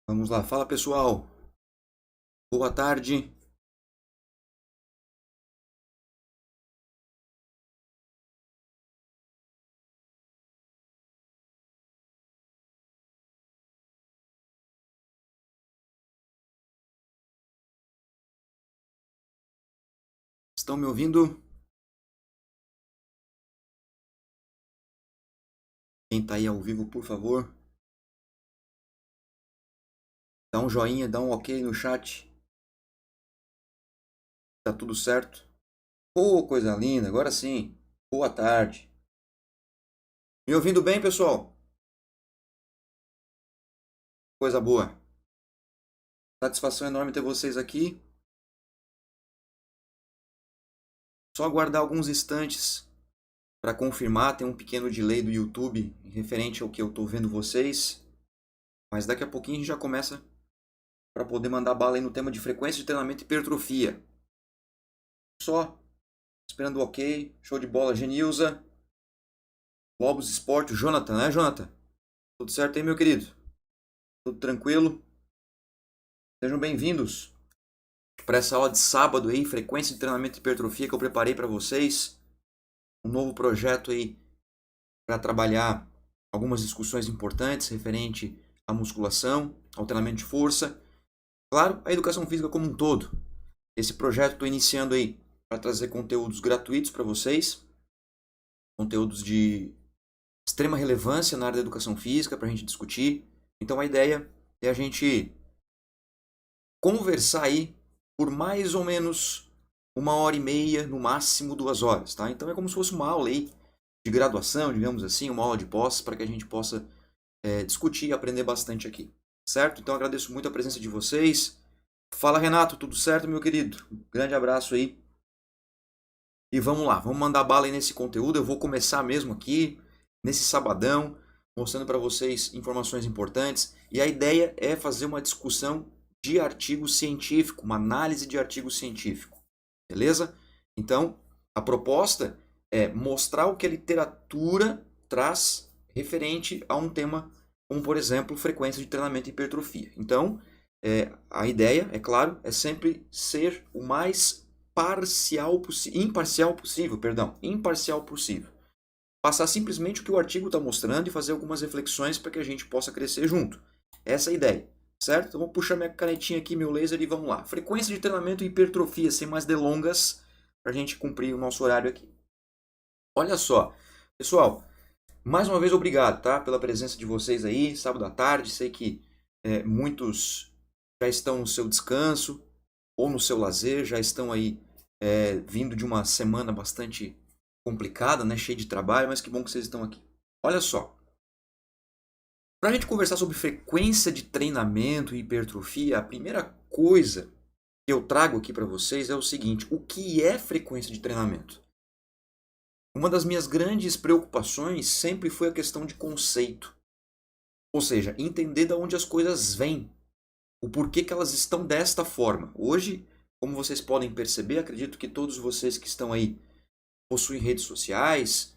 Vamos lá, fala pessoal, boa tarde. Estão me ouvindo? Quem está aí ao vivo, por favor, dá um joinha, dá um ok no chat. Tá tudo certo? Pô, coisa linda, agora sim. Boa tarde. Me ouvindo bem, pessoal? Coisa boa. Satisfação enorme ter vocês aqui. Só aguardar alguns instantes para confirmar. Tem um pequeno delay do YouTube referente ao que eu estou vendo vocês. Mas daqui a pouquinho a gente já começa para poder mandar bala aí no tema de frequência de treinamento e hipertrofia. Só esperando o ok. Show de bola, Genilza. Lobos Esporte, o Jonathan, né, Jonathan? Tudo certo aí, meu querido? Tudo tranquilo? Sejam bem-vindos para essa aula de sábado aí, frequência de treinamento e hipertrofia que eu preparei para vocês. Um novo projeto aí para trabalhar algumas discussões importantes referente à musculação, ao treinamento de força, claro, a educação física como um todo. Esse projeto estou iniciando aí para trazer conteúdos gratuitos para vocês, conteúdos de extrema relevância na área da educação física para a gente discutir. Então a ideia é a gente conversar aí por mais ou menos 1 hora e meia, no máximo 2 horas, tá? Então é como se fosse uma aula aí de graduação, digamos assim, uma aula de pós, para que a gente possa discutir e aprender bastante aqui, certo? Então agradeço muito a presença de vocês. Fala, Renato, tudo certo, meu querido? Um grande abraço aí. E vamos lá, vamos mandar bala aí nesse conteúdo. Eu vou começar mesmo aqui, nesse sabadão, mostrando para vocês informações importantes. E a ideia é fazer uma discussão de artigo científico, uma análise de artigo científico. Beleza? Então, a proposta é mostrar o que a literatura traz referente a um tema como, por exemplo, frequência de treinamento e hipertrofia. Então, a ideia, é claro, é sempre ser o mais imparcial possível. Passar simplesmente o que o artigo está mostrando e fazer algumas reflexões para que a gente possa crescer junto. Essa é a ideia, certo? Então vou puxar minha canetinha aqui, meu laser e vamos lá. Frequência de treinamento e hipertrofia, sem mais delongas, para a gente cumprir o nosso horário aqui. Olha só, pessoal, mais uma vez obrigado, tá? Pela presença de vocês aí, sábado à tarde. Sei que muitos já estão no seu descanso ou no seu lazer, já estão aí vindo de uma semana bastante complicada, né? Cheia de trabalho, mas que bom que vocês estão aqui. Olha só, para a gente conversar sobre frequência de treinamento e hipertrofia, a primeira coisa que eu trago aqui para vocês é o seguinte: o que é frequência de treinamento? Uma das minhas grandes preocupações sempre foi a questão de conceito. Ou seja, entender de onde as coisas vêm, o porquê que elas estão desta forma. Hoje, como vocês podem perceber, acredito que todos vocês que estão aí possuem redes sociais,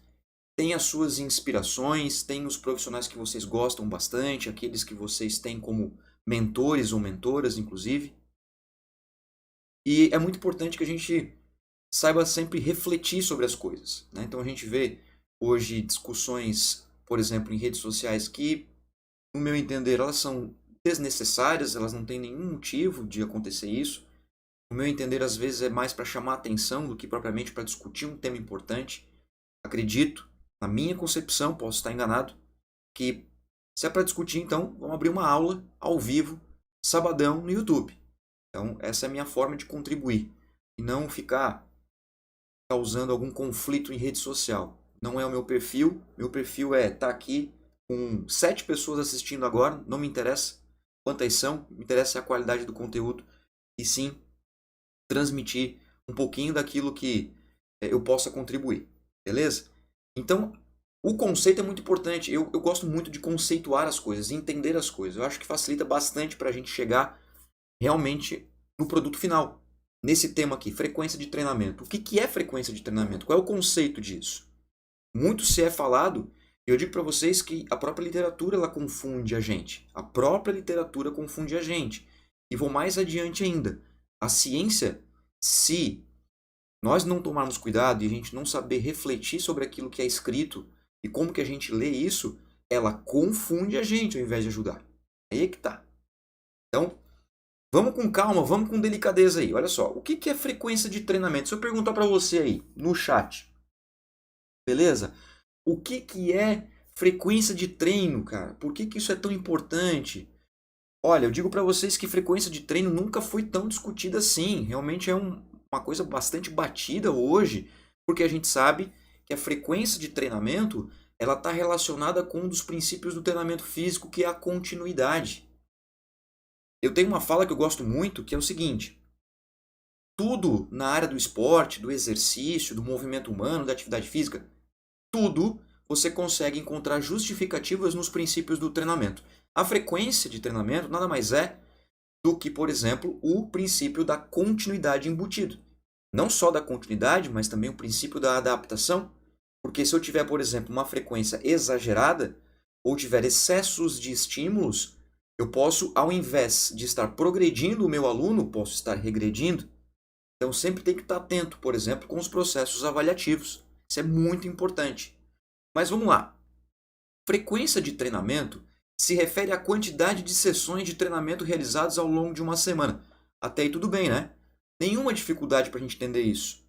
têm as suas inspirações, têm os profissionais que vocês gostam bastante, aqueles que vocês têm como mentores ou mentoras, inclusive. E é muito importante que a gente saiba sempre refletir sobre as coisas, né? Então a gente vê hoje discussões, por exemplo, em redes sociais que, no meu entender, elas são desnecessárias, elas não têm nenhum motivo de acontecer isso. No meu entender, às vezes é mais para chamar atenção do que propriamente para discutir um tema importante. Acredito, na minha concepção, posso estar enganado, que se é para discutir, então vamos abrir uma aula ao vivo, sabadão, no YouTube. Então essa é a minha forma de contribuir e não ficar causando algum conflito em rede social. Não é o meu perfil. Meu perfil é estar aqui com 7 pessoas assistindo agora. Não me interessa quantas são. Me interessa a qualidade do conteúdo. E sim transmitir um pouquinho daquilo que eu possa contribuir. Beleza? Então, o conceito é muito importante. Eu gosto muito de conceituar as coisas, entender as coisas. Eu acho que facilita bastante para a gente chegar realmente no produto final. Nesse tema aqui, frequência de treinamento. O que é frequência de treinamento? Qual é o conceito disso? Muito se é falado Eu digo para vocês que a própria literatura ela confunde a gente. A própria literatura confunde a gente. E vou mais adiante ainda. A ciência, se nós não tomarmos cuidado e a gente não saber refletir sobre aquilo que é escrito e como que a gente lê isso, ela confunde a gente ao invés de ajudar. Aí é que tá. Então, vamos com calma, vamos com delicadeza aí. Olha só, o que é frequência de treinamento? Se eu perguntar para você aí no chat, beleza? O que é frequência de treino, cara? Por que isso é tão importante? Olha, eu digo para vocês que frequência de treino nunca foi tão discutida assim. Realmente é uma coisa bastante batida hoje, porque a gente sabe que a frequência de treinamento ela está relacionada com um dos princípios do treinamento físico, que é a continuidade. Eu tenho uma fala que eu gosto muito, que é o seguinte: tudo na área do esporte, do exercício, do movimento humano, da atividade física, tudo você consegue encontrar justificativas nos princípios do treinamento. A frequência de treinamento nada mais é do que, por exemplo, o princípio da continuidade embutido. Não só da continuidade, mas também o princípio da adaptação. Porque se eu tiver, por exemplo, uma frequência exagerada, ou tiver excessos de estímulos, eu posso, ao invés de estar progredindo o meu aluno, posso estar regredindo. Então sempre tem que estar atento, por exemplo, com os processos avaliativos. Isso é muito importante. Mas vamos lá. Frequência de treinamento se refere à quantidade de sessões de treinamento realizadas ao longo de uma semana. Até aí tudo bem, né? Nenhuma dificuldade para a gente entender isso.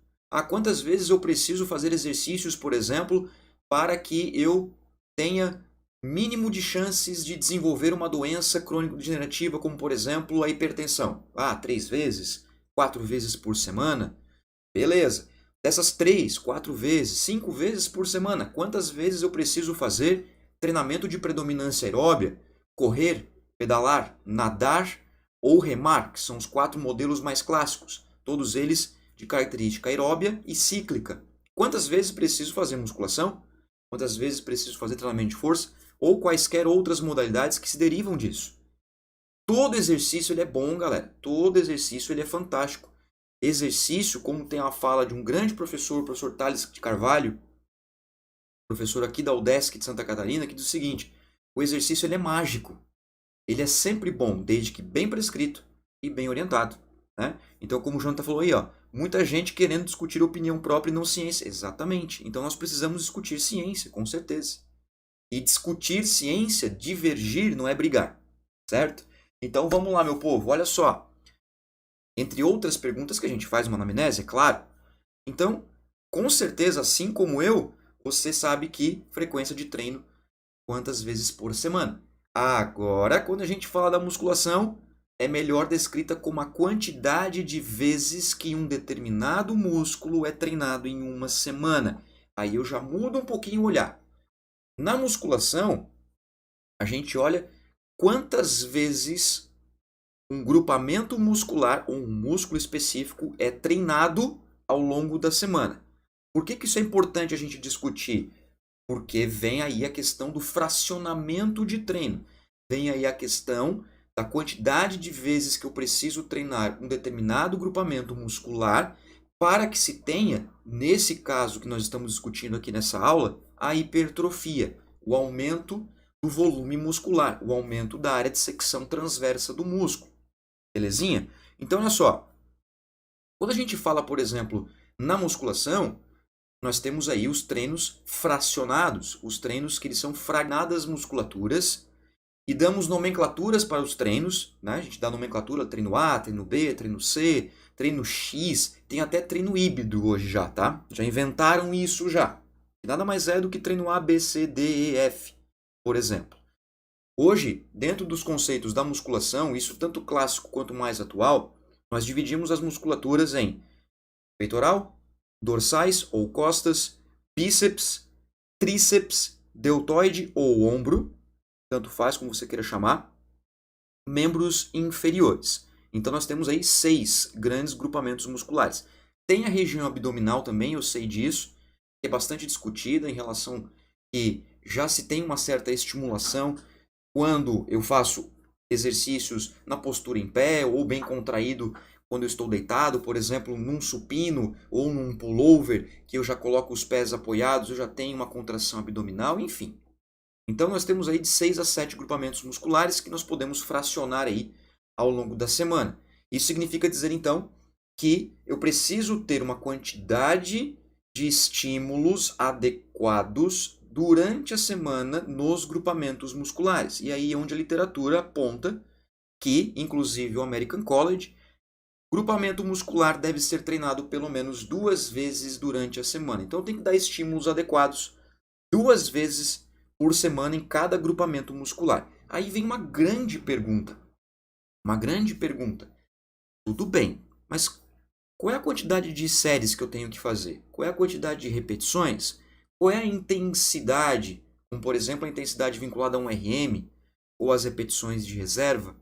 Quantas vezes eu preciso fazer exercícios, por exemplo, para que eu tenha mínimo de chances de desenvolver uma doença crônico-degenerativa, como, por exemplo, a hipertensão? 3 vezes, 4 vezes por semana? Beleza. Dessas 3, 4 vezes, 5 vezes por semana, quantas vezes eu preciso fazer treinamento de predominância aeróbia, correr, pedalar, nadar ou remar, que são os 4 modelos mais clássicos, todos eles de característica aeróbia e cíclica? Quantas vezes preciso fazer musculação? Quantas vezes preciso fazer treinamento de força? Ou quaisquer outras modalidades que se derivam disso? Todo exercício ele é bom, galera. Todo exercício ele é fantástico. Exercício, como tem a fala de um grande professor, o professor Thales de Carvalho, professor aqui da UDESC de Santa Catarina, que diz o seguinte: o exercício ele é mágico. Ele é sempre bom, desde que bem prescrito e bem orientado. Né? Então, como o Jonathan falou aí, muita gente querendo discutir opinião própria e não ciência. Exatamente. Então, nós precisamos discutir ciência, com certeza. E discutir ciência, divergir, não é brigar. Certo? Então, vamos lá, meu povo. Olha só. Entre outras perguntas que a gente faz uma anamnese, é claro. Então, com certeza, assim como eu, você sabe que frequência de treino, quantas vezes por semana. Agora, quando a gente fala da musculação, é melhor descrita como a quantidade de vezes que um determinado músculo é treinado em uma semana. Aí eu já mudo um pouquinho o olhar. Na musculação, a gente olha quantas vezes um grupamento muscular ou um músculo específico é treinado ao longo da semana. Por que isso é importante a gente discutir? Porque vem aí a questão do fracionamento de treino. Vem aí a questão da quantidade de vezes que eu preciso treinar um determinado grupamento muscular para que se tenha, nesse caso que nós estamos discutindo aqui nessa aula, a hipertrofia, o aumento do volume muscular, o aumento da área de secção transversa do músculo. Belezinha? Então, olha só. Quando a gente fala, por exemplo, na musculação, nós temos aí os treinos fracionados, os treinos que eles são fragmentadas musculaturas, e damos nomenclaturas para os treinos, né? A gente dá nomenclatura, treino A, treino B, treino C, treino X, tem até treino híbrido hoje já, tá? Já inventaram isso já. Nada mais é do que treino A, B, C, D, E, F, por exemplo. Hoje, dentro dos conceitos da musculação, isso tanto clássico quanto mais atual, nós dividimos as musculaturas em peitoral, dorsais ou costas, bíceps, tríceps, deltoide ou ombro, tanto faz como você queira chamar, membros inferiores. Então nós temos aí 6 grandes grupamentos musculares. Tem a região abdominal também, eu sei disso, que é bastante discutida em relação que já se tem uma certa estimulação quando eu faço exercícios na postura em pé ou bem contraído quando eu estou deitado, por exemplo, num supino ou num pullover, que eu já coloco os pés apoiados, eu já tenho uma contração abdominal, enfim. Então nós temos aí de 6 a 7 grupamentos musculares que nós podemos fracionar aí ao longo da semana. Isso significa dizer então que eu preciso ter uma quantidade de estímulos adequados durante a semana nos grupamentos musculares. E aí é onde a literatura aponta que, inclusive o American College, grupamento muscular deve ser treinado pelo menos 2 vezes durante a semana. Então tem que dar estímulos adequados 2 vezes por semana em cada grupamento muscular. Aí vem uma grande pergunta. Uma grande pergunta. Tudo bem, mas qual é a quantidade de séries que eu tenho que fazer? Qual é a quantidade de repetições? Qual é a intensidade? Como, por exemplo, a intensidade vinculada a um RM ou as repetições de reserva?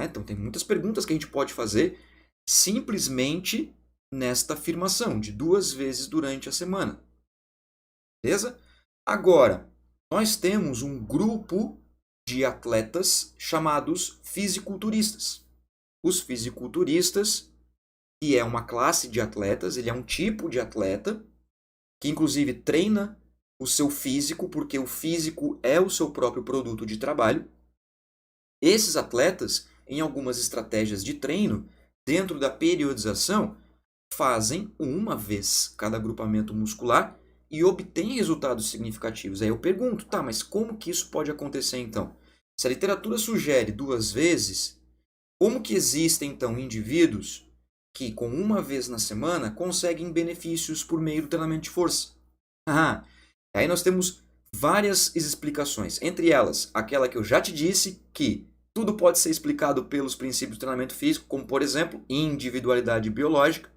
Então, tem muitas perguntas que a gente pode fazer simplesmente nesta afirmação de 2 vezes durante a semana. Beleza? Agora, nós temos um grupo de atletas chamados fisiculturistas. Os fisiculturistas, que é uma classe de atletas, ele é um tipo de atleta que inclusive treina o seu físico, porque o físico é o seu próprio produto de trabalho. Esses atletas, em algumas estratégias de treino, dentro da periodização, fazem uma vez cada agrupamento muscular e obtêm resultados significativos. Aí eu pergunto, tá, mas como que isso pode acontecer então? Se a literatura sugere 2 vezes, como que existem então indivíduos que com uma vez na semana conseguem benefícios por meio do treinamento de força? Aí nós temos várias explicações, entre elas aquela que eu já te disse, que tudo pode ser explicado pelos princípios do treinamento físico, como por exemplo, individualidade biológica.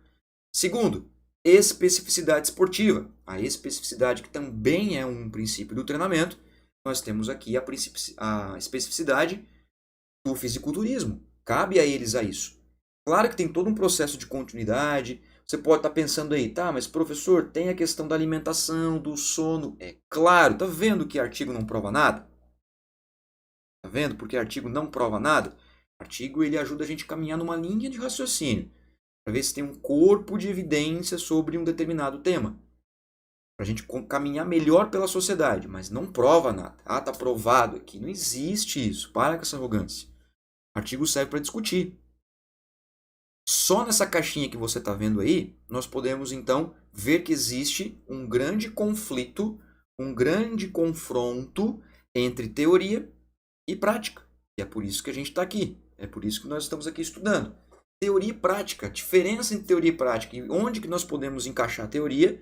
Segundo, especificidade esportiva. A especificidade que também é um princípio do treinamento. Nós temos aqui a especificidade do fisiculturismo. Cabe a eles a isso. Claro que tem todo um processo de continuidade. Você pode estar pensando aí, tá, mas professor, tem a questão da alimentação, do sono. É claro, tá vendo que artigo não prova nada? Tá vendo porque artigo não prova nada? Artigo ele ajuda a gente a caminhar numa linha de raciocínio, para ver se tem um corpo de evidência sobre um determinado tema. Para a gente caminhar melhor pela sociedade, mas não prova nada. Ah, tá provado aqui. Não existe isso. Para com essa arrogância. O artigo serve para discutir. Só nessa caixinha que você está vendo aí, nós podemos então ver que existe um grande conflito, um grande confronto entre teoria e prática. E é por isso que a gente está aqui. É por isso que nós estamos aqui estudando. Teoria e prática. Diferença entre teoria e prática. E onde que nós podemos encaixar a teoria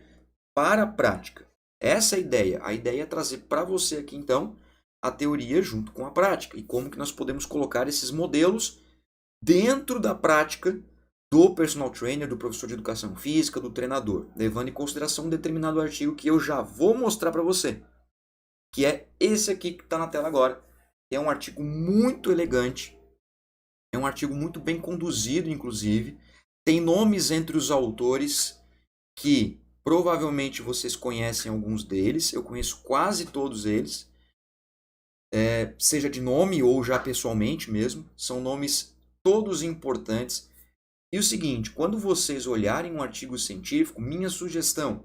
para a prática. Essa é a ideia. A ideia é trazer para você aqui, então, a teoria junto com a prática. E como que nós podemos colocar esses modelos dentro da prática do personal trainer, do professor de educação física, do treinador, levando em consideração um determinado artigo que eu já vou mostrar para você, que é esse aqui que está na tela agora. É um artigo muito elegante, é um artigo muito bem conduzido, inclusive. Tem nomes entre os autores que provavelmente vocês conhecem alguns deles, eu conheço quase todos eles, seja de nome ou já pessoalmente mesmo, são nomes todos importantes. E o seguinte, quando vocês olharem um artigo científico, minha sugestão,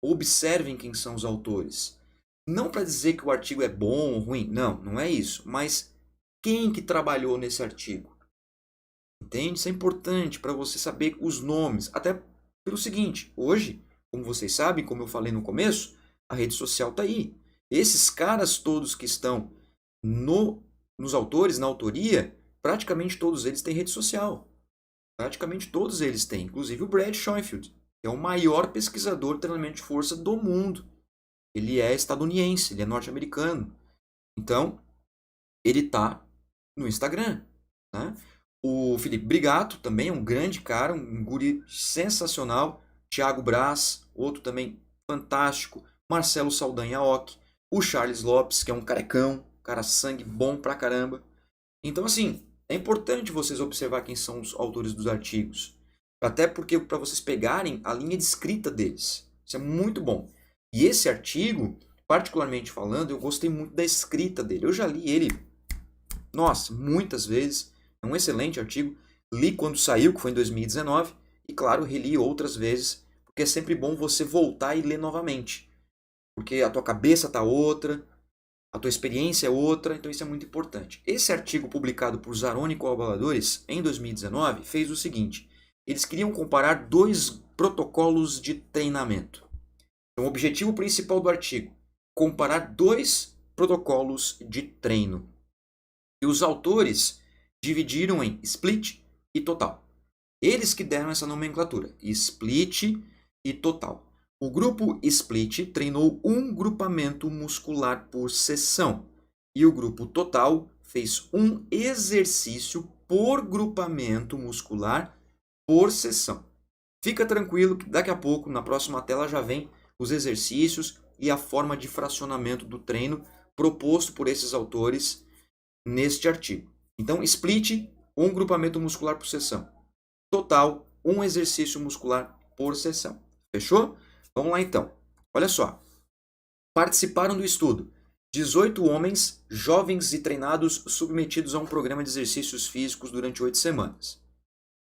observem quem são os autores. Não para dizer que o artigo é bom ou ruim, não é isso, mas quem que trabalhou nesse artigo. Entende? Isso é importante para você saber os nomes, até pelo seguinte, hoje, como vocês sabem, como eu falei no começo, a rede social está aí. Esses caras todos que estão nos autores, na autoria, praticamente todos eles têm rede social. Praticamente todos eles têm, inclusive o Brad Schoenfield, que é o maior pesquisador de treinamento de força do mundo. Ele é estadunidense, ele é norte-americano. Então, ele está no Instagram. Né? O Felipe Brigato também é um grande cara, um guri sensacional. Thiago Braz, outro também fantástico. Marcelo Saldanha Ock. O Charles Lopes, que é um carecão, cara sangue bom pra caramba. Então, assim, é importante vocês observar quem são os autores dos artigos. Até porque para vocês pegarem a linha de escrita deles. Isso é muito bom. E esse artigo, particularmente falando, eu gostei muito da escrita dele. Eu já li ele, nossa, muitas vezes. É um excelente artigo. Li quando saiu, que foi em 2019. E, claro, reli outras vezes. Porque é sempre bom você voltar e ler novamente. porque a tua cabeça está outra, a tua experiência é outra, então isso é muito importante. Esse artigo publicado por Zaroni e colaboradores em 2019 fez o seguinte: eles queriam comparar dois protocolos de treinamento. Então, o objetivo principal do artigo: comparar dois protocolos de treino. E os autores dividiram em split e total. Eles que deram essa nomenclatura, split e total. O grupo split treinou um grupamento muscular por sessão e o grupo total fez um exercício por grupamento muscular por sessão. Fica tranquilo que daqui a pouco, na próxima tela, já vem os exercícios e a forma de fracionamento do treino proposto por esses autores neste artigo. Então, split, um grupamento muscular por sessão. Total, um exercício muscular por sessão. Fechou? Vamos lá então. Olha só. Participaram do estudo 18 homens, jovens e treinados, submetidos a um programa de exercícios físicos durante 8 semanas.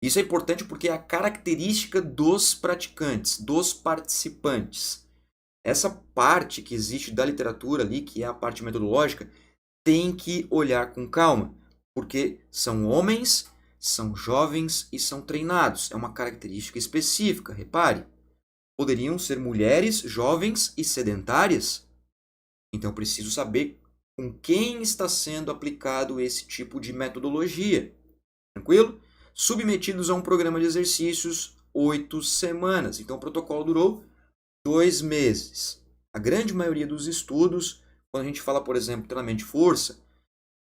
Isso é importante porque é a característica dos praticantes, dos participantes. Essa parte que existe da literatura ali, que é a parte metodológica, tem que olhar com calma, porque são homens, são jovens e são treinados. É uma característica específica, repare. Poderiam ser mulheres, jovens e sedentárias. Então, eu preciso saber com quem está sendo aplicado esse tipo de metodologia. Tranquilo? Submetidos a um programa de exercícios 8 semanas. Então, o protocolo durou 2 meses. A grande maioria dos estudos, quando a gente fala, por exemplo, treinamento de força,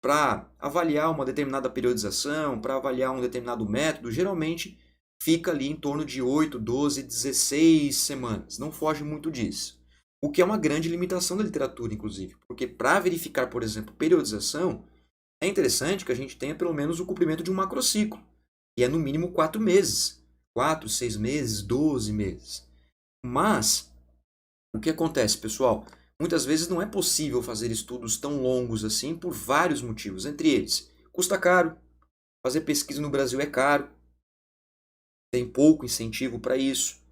para avaliar uma determinada periodização, para avaliar um determinado método, geralmente fica ali em torno de 8, 12, 16 semanas. Não foge muito disso. O que é uma grande limitação da literatura, inclusive. Porque para verificar, por exemplo, periodização, é interessante que a gente tenha pelo menos o cumprimento de um macrociclo. E é no mínimo 4 meses. 4, 6 meses, 12 meses. Mas, o que acontece, pessoal? Muitas vezes não é possível fazer estudos tão longos assim por vários motivos. Entre eles, custa caro, fazer pesquisa no Brasil é caro, tem pouco incentivo para isso.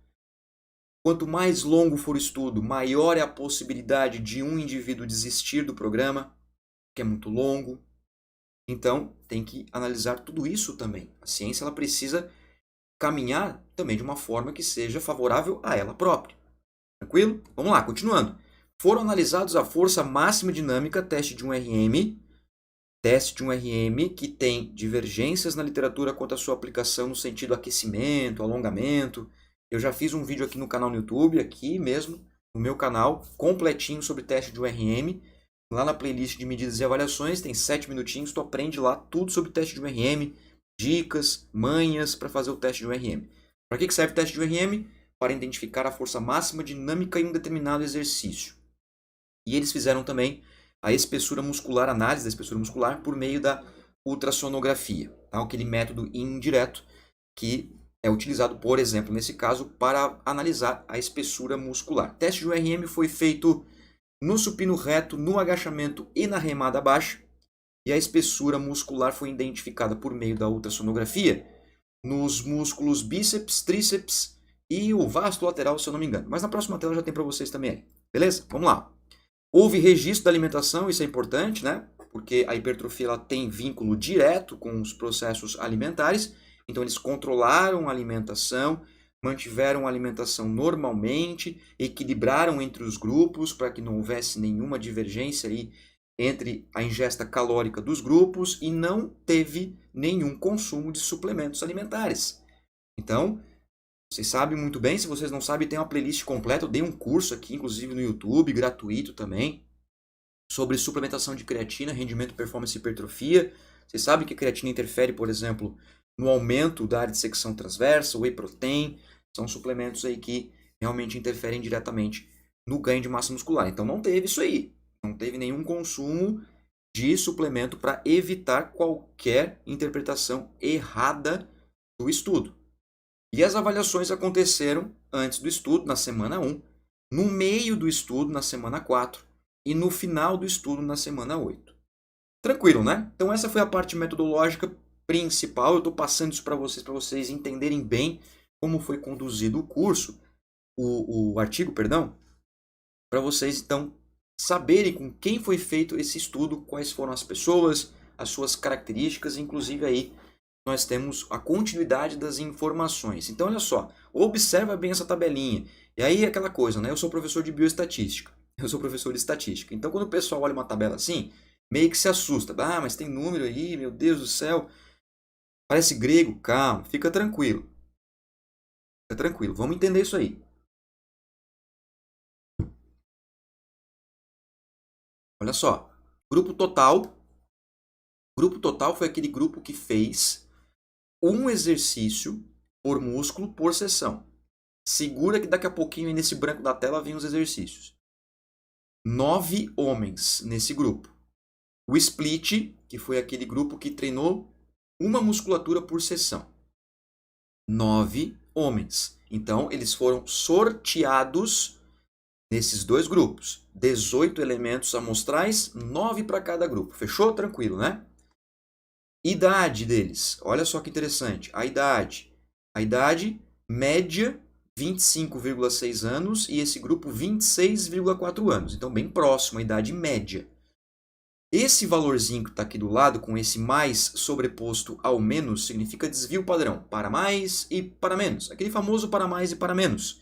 Quanto mais longo for o estudo, maior é a possibilidade de um indivíduo desistir do programa, que é muito longo. Então, tem que analisar tudo isso também. A ciência ela precisa caminhar também de uma forma que seja favorável a ela própria. Tranquilo? Vamos lá, continuando. Foram analisados a força máxima dinâmica, teste de um RM, que tem divergências na literatura quanto à sua aplicação no sentido aquecimento, alongamento. Eu já fiz um vídeo aqui no canal no YouTube, aqui mesmo, no meu canal, completinho sobre teste de um RM. Lá na playlist de medidas e avaliações, tem 7 minutinhos, tu aprende lá tudo sobre teste de um RM, dicas, manhas para fazer o teste de um RM. Para que serve o teste de um RM? Para identificar a força máxima dinâmica em um determinado exercício. E eles fizeram também a espessura muscular, análise da espessura muscular por meio da ultrassonografia, tá? Aquele método indireto que é utilizado, por exemplo, nesse caso, para analisar a espessura muscular. O teste de URM foi feito no supino reto, no agachamento e na remada baixa, e a espessura muscular foi identificada por meio da ultrassonografia nos músculos bíceps, tríceps e o vasto lateral, se eu não me engano. Mas na próxima tela já tem para vocês também aí. Beleza? Vamos lá. Houve registro da alimentação, isso é importante, né? Porque a hipertrofia ela tem vínculo direto com os processos alimentares. Então, eles controlaram a alimentação, mantiveram a alimentação normalmente, equilibraram entre os grupos para que não houvesse nenhuma divergência aí entre a ingesta calórica dos grupos e não teve nenhum consumo de suplementos alimentares. Então, vocês sabem muito bem, se vocês não sabem, tem uma playlist completa. Eu dei um curso aqui, inclusive no YouTube, gratuito também, sobre suplementação de creatina, rendimento, performance e hipertrofia. Vocês sabem que a creatina interfere, por exemplo, no aumento da área de secção transversa, whey protein, são suplementos aí que realmente interferem diretamente no ganho de massa muscular. Então não teve isso aí, não teve nenhum consumo de suplemento para evitar qualquer interpretação errada do estudo. E as avaliações aconteceram antes do estudo, na semana 1, no meio do estudo, na semana 4, e no final do estudo, na semana 8. Tranquilo, né? Então essa foi a parte metodológica principal. Eu estou passando isso para vocês entenderem bem como foi conduzido o curso, o artigo, perdão. para vocês então saberem com quem foi feito esse estudo, quais foram as pessoas, as suas características, inclusive aí nós temos a continuidade das informações. Então olha só, observa bem essa tabelinha. E aí aquela coisa, né? Eu sou professor de bioestatística. Eu sou professor de estatística. Então quando o pessoal olha uma tabela assim, meio que se assusta. Ah, mas tem número aí, meu Deus do céu. Parece grego. Calma, fica tranquilo. Fica tranquilo, vamos entender isso aí. Olha só, grupo total. Grupo total foi aquele grupo que fez um exercício por músculo por sessão. Segura que daqui a pouquinho aí nesse branco da tela vem os exercícios. 9 homens nesse grupo. O split, que foi aquele grupo que treinou uma musculatura por sessão. 9 homens. Então, eles foram sorteados nesses dois grupos. 18 elementos amostrais, 9 para cada grupo. Fechou? Tranquilo, né? Idade deles. Olha só que interessante. A idade. A idade média, 25,6 anos. E esse grupo, 26,4 anos. Então, bem próximo à idade média. Esse valorzinho que está aqui do lado, com esse mais sobreposto ao menos, significa desvio padrão. Para mais e para menos. Aquele famoso para mais e para menos.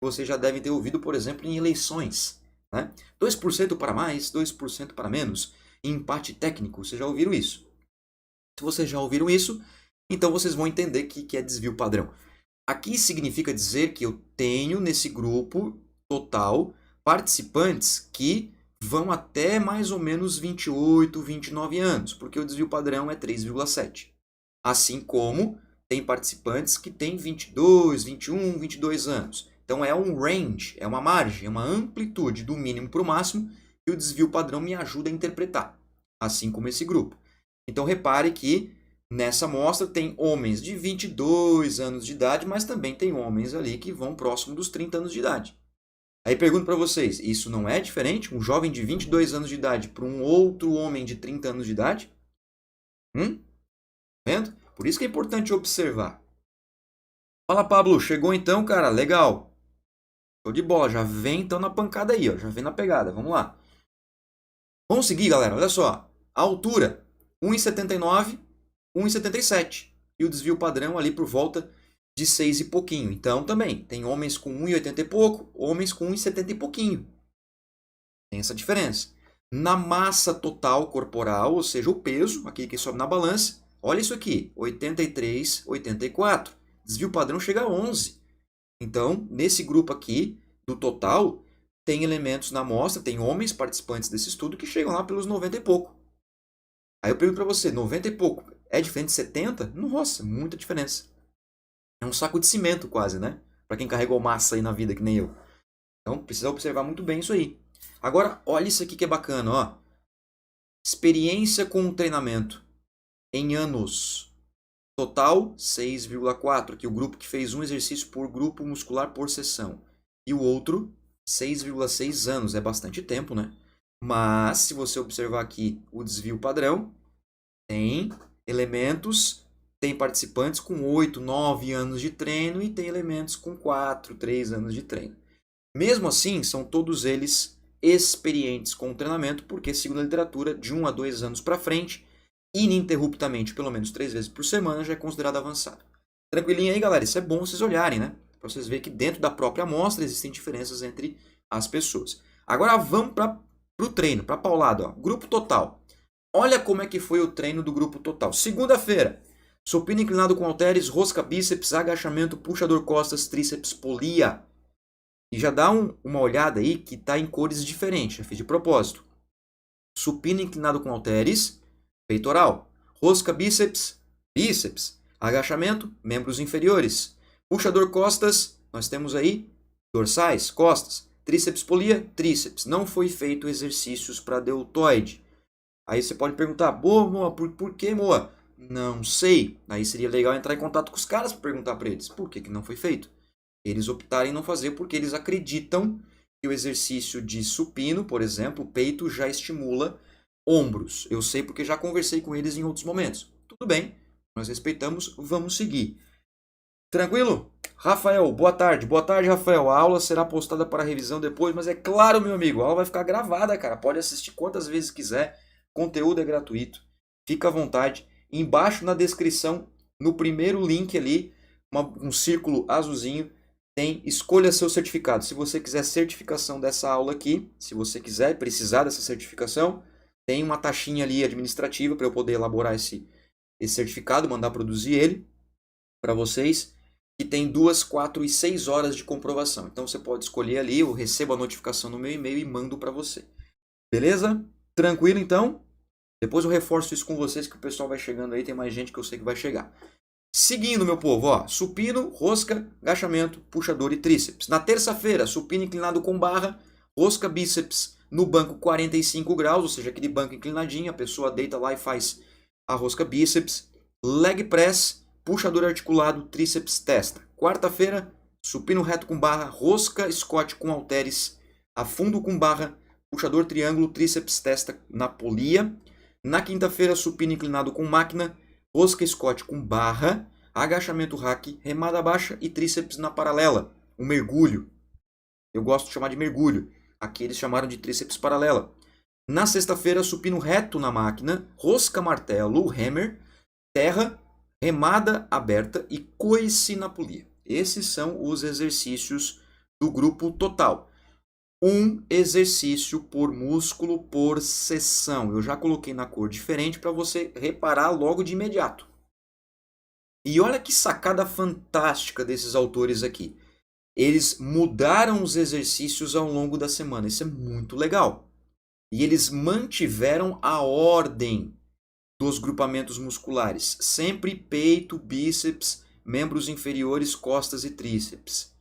Vocês já devem ter ouvido, por exemplo, em eleições. Né? 2% para mais, 2% para menos. Em empate técnico, vocês já ouviram isso? Se vocês já ouviram isso, então vocês vão entender que é desvio padrão. Aqui significa dizer que eu tenho nesse grupo total participantes que vão até mais ou menos 28, 29 anos, porque o desvio padrão é 3,7. Assim como tem participantes que têm 22, 21, 22 anos. Então é um range, é uma margem, é uma amplitude do mínimo para o máximo que o desvio padrão me ajuda a interpretar, assim como esse grupo. Então repare que nessa amostra tem homens de 22 anos de idade, mas também tem homens ali que vão próximo dos 30 anos de idade. Aí pergunto para vocês, isso não é diferente? Um jovem de 22 anos de idade para um outro homem de 30 anos de idade? Vendo? Por isso que é importante observar. Fala, Pablo, chegou então, cara? Legal. Show de bola, já vem então na pancada aí, ó. Já vem na pegada, vamos lá. Vamos seguir, galera, olha só. A altura, 1,79, 1,77. E o desvio padrão ali por volta de 6 e pouquinho. Então também, tem homens com 1,80 e pouco, homens com 1,70 e pouquinho. Tem essa diferença. Na massa total corporal, ou seja, o peso, aquele que sobe na balança, olha isso aqui, 83, 84. Desvio padrão chega a 11. Então, nesse grupo aqui, do total, tem elementos na amostra, tem homens participantes desse estudo que chegam lá pelos 90 e pouco. Aí eu pergunto para você, 90 e pouco é diferente de 70? Nossa, muita diferença. É um saco de cimento quase, né? Para quem carregou massa aí na vida, que nem eu. Então, precisa observar muito bem isso aí. Agora, olha isso aqui que é bacana, ó. Experiência com o treinamento em anos. Total, 6,4, que é o grupo que fez um exercício por grupo muscular por sessão. E o outro, 6,6 anos. É bastante tempo, né? Mas, se você observar aqui o desvio padrão, tem elementos, tem participantes com 8, 9 anos de treino e tem elementos com 4, 3 anos de treino. Mesmo assim, são todos eles experientes com o treinamento, porque, segundo a literatura, de 1 a 2 anos para frente, ininterruptamente, pelo menos 3 vezes por semana, já é considerado avançado. Tranquilinho aí, galera? Isso é bom vocês olharem, né? Para vocês verem que dentro da própria amostra existem diferenças entre as pessoas. Agora vamos para o treino, para a paulada. Ó. Grupo total. Olha como é que foi o treino do grupo total. Segunda-feira, supino inclinado com halteres, rosca bíceps, agachamento, puxador costas, tríceps, polia. E já dá uma olhada aí que está em cores diferentes, já fiz de propósito. Supino inclinado com halteres, peitoral. Rosca bíceps, bíceps. Agachamento, membros inferiores. Puxador costas, nós temos aí dorsais, costas. Tríceps polia, tríceps. Não foi feito exercícios para deltoide. Aí você pode perguntar, boa, Moa, por que, Moa? Não sei. Aí seria legal entrar em contato com os caras para perguntar para eles por que não foi feito. Eles optarem em não fazer porque eles acreditam que o exercício de supino, por exemplo, o peito já estimula ombros. Eu sei porque já conversei com eles em outros momentos. Tudo bem, nós respeitamos, vamos seguir. Tranquilo? Rafael, boa tarde. Boa tarde, Rafael. A aula será postada para revisão depois, mas é claro, meu amigo, a aula vai ficar gravada, cara. Pode assistir quantas vezes quiser. Conteúdo é gratuito. Fica à vontade. Embaixo na descrição, no primeiro link ali, um círculo azulzinho, tem escolha seu certificado. Se você quiser certificação dessa aula aqui, se você quiser precisar dessa certificação, tem uma taxinha ali administrativa para eu poder elaborar esse certificado, mandar produzir ele para vocês, que tem 2, 4 e 6 horas de comprovação. Então você pode escolher ali, eu recebo a notificação no meu e-mail e mando para você. Beleza? Tranquilo então? Depois eu reforço isso com vocês que o pessoal vai chegando aí, tem mais gente que eu sei que vai chegar. Seguindo, meu povo, ó, supino, rosca, agachamento, puxador e tríceps. Na terça-feira, supino inclinado com barra, rosca, bíceps no banco 45 graus, ou seja, aquele banco inclinadinho, a pessoa deita lá e faz a rosca bíceps, leg press, puxador articulado, tríceps, testa. Quarta-feira, supino reto com barra, rosca, Scott com halteres, afundo com barra, puxador triângulo, tríceps, testa na polia. Na quinta-feira, supino inclinado com máquina, rosca Scott com barra, agachamento rack, remada baixa e tríceps na paralela. Um mergulho. Eu gosto de chamar de mergulho. Aqui eles chamaram de tríceps paralela. Na sexta-feira, supino reto na máquina, rosca martelo, hammer, terra, remada aberta e coice na polia. Esses são os exercícios do grupo total. Um exercício por músculo por sessão. Eu já coloquei na cor diferente para você reparar logo de imediato. E olha que sacada fantástica desses autores aqui. Eles mudaram os exercícios ao longo da semana. Isso é muito legal. E eles mantiveram a ordem dos grupamentos musculares. Sempre peito, bíceps, membros inferiores, costas e tríceps.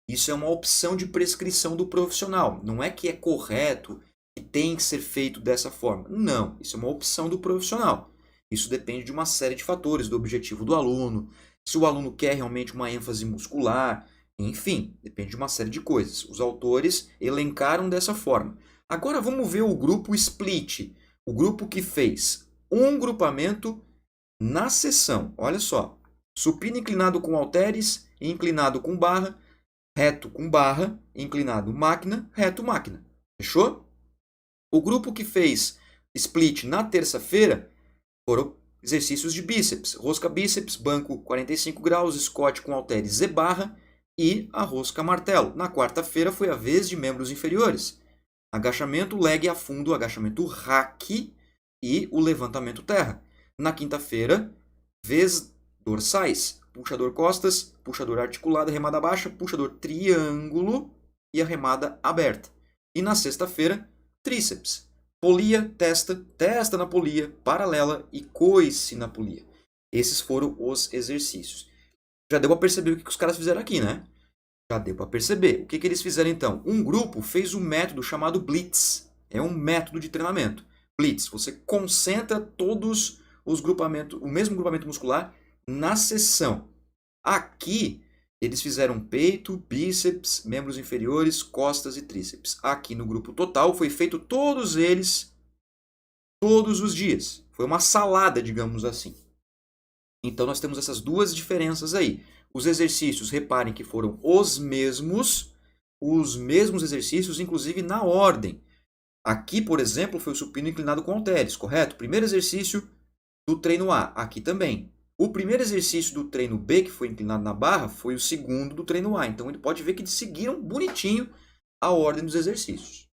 Isso é uma opção de prescrição do profissional. Não é que é correto, que tem que ser feito dessa forma. Não, isso é uma opção do profissional. Isso depende de uma série de fatores, do objetivo do aluno, se o aluno quer realmente uma ênfase muscular, enfim, depende de uma série de coisas. Os autores elencaram dessa forma. Agora vamos ver o grupo split, o grupo que fez um grupamento na sessão. Olha só, supino inclinado com halteres, inclinado com barra, reto com barra, inclinado máquina, reto máquina. Fechou? O grupo que fez split na terça-feira foram exercícios de bíceps. Rosca bíceps, banco 45 graus, Scott com halteres e barra e a rosca martelo. Na quarta-feira foi a vez de membros inferiores. Agachamento, leg a fundo, agachamento rack e o levantamento terra. Na quinta-feira, vez dorsais. Puxador costas, puxador articulado, remada baixa, puxador triângulo e a remada aberta. E na sexta-feira, tríceps. Polia, testa na polia, paralela e coice na polia. Esses foram os exercícios. Já deu para perceber o que os caras fizeram aqui, né? Já deu para perceber. O que eles fizeram então? Um grupo fez um método chamado Blitz. É um método de treinamento. Blitz, você concentra todos os grupamentos, o mesmo grupamento muscular na sessão. Aqui, eles fizeram peito, bíceps, membros inferiores, costas e tríceps. Aqui no grupo total, foi feito todos eles, todos os dias. Foi uma salada, digamos assim. Então, nós temos essas duas diferenças aí. Os exercícios, reparem que foram os mesmos exercícios, inclusive na ordem. Aqui, por exemplo, foi o supino inclinado com halteres, correto? Primeiro exercício do treino A, aqui também. O primeiro exercício do treino B, que foi inclinado na barra, foi o segundo do treino A. Então, ele pode ver que eles seguiram bonitinho a ordem dos exercícios.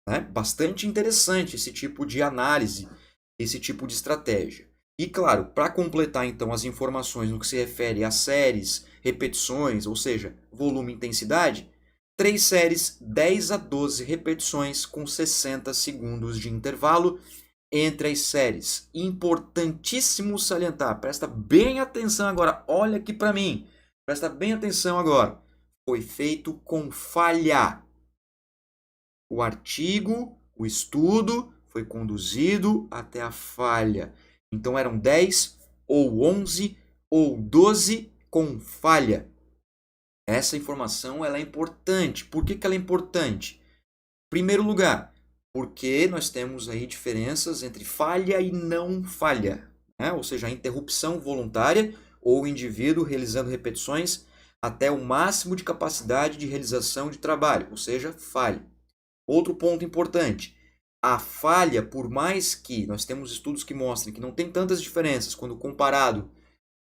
Né? Bastante interessante esse tipo de análise, esse tipo de estratégia. E, claro, para completar, então, as informações no que se refere a séries, repetições, ou seja, volume e intensidade, 3 séries, 10 a 12 repetições com 60 segundos de intervalo entre as séries. Importantíssimo salientar. Presta bem atenção agora. Olha aqui para mim. Presta bem atenção agora. Foi feito com falha. O artigo, o estudo, foi conduzido até a falha. Então eram 10 ou 11 ou 12 com falha. Essa informação ela é importante. Por que ela é importante? Em primeiro lugar, porque nós temos aí diferenças entre falha e não falha. Né? Ou seja, a interrupção voluntária ou o indivíduo realizando repetições até o máximo de capacidade de realização de trabalho, ou seja, falha. Outro ponto importante, a falha, por mais que nós temos estudos que mostrem que não tem tantas diferenças quando comparado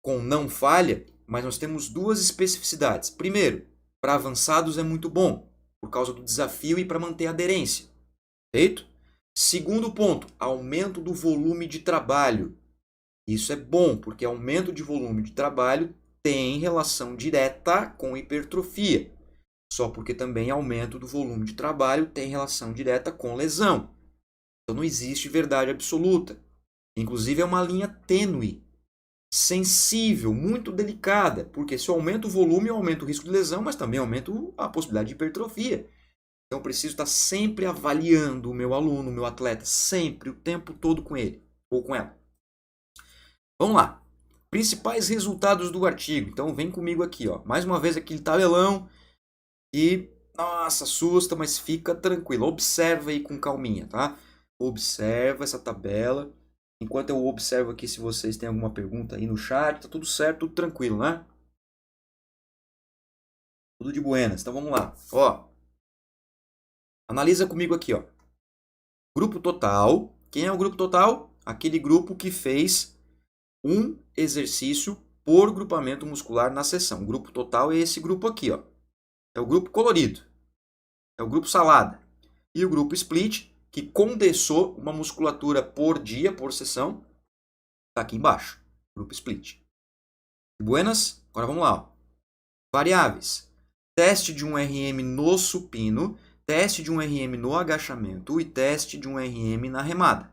com não falha, mas nós temos duas especificidades. Primeiro, para avançados é muito bom, por causa do desafio e para manter a aderência. Feito? Segundo ponto, aumento do volume de trabalho. Isso é bom, porque aumento de volume de trabalho tem relação direta com hipertrofia. Só porque também aumento do volume de trabalho tem relação direta com lesão. Então não existe verdade absoluta. Inclusive é uma linha tênue, sensível, muito delicada, porque se eu aumento o volume, eu aumento o risco de lesão, mas também aumento a possibilidade de hipertrofia. Então eu preciso estar sempre avaliando o meu aluno, o meu atleta, sempre, o tempo todo com ele ou com ela. Vamos lá. Principais resultados do artigo. Então vem comigo aqui, ó. Mais uma vez aquele tabelão e, nossa, assusta, mas fica tranquilo. Observa aí com calminha, tá? Observa essa tabela. Enquanto eu observo aqui se vocês têm alguma pergunta aí no chat, tá tudo certo, tudo tranquilo, né? Tudo de buenas. Então vamos lá. Ó, analisa comigo aqui, ó. Grupo total. Quem é o grupo total? Aquele grupo que fez um exercício por grupamento muscular na sessão. O grupo total é esse grupo aqui, ó. É o grupo colorido. É o grupo salada. E o grupo split, que condensou uma musculatura por dia, por sessão, está aqui embaixo. Grupo split. Buenas? Agora vamos lá. Ó. Variáveis. Teste de um RM no supino, teste de um RM no agachamento e teste de um RM na remada.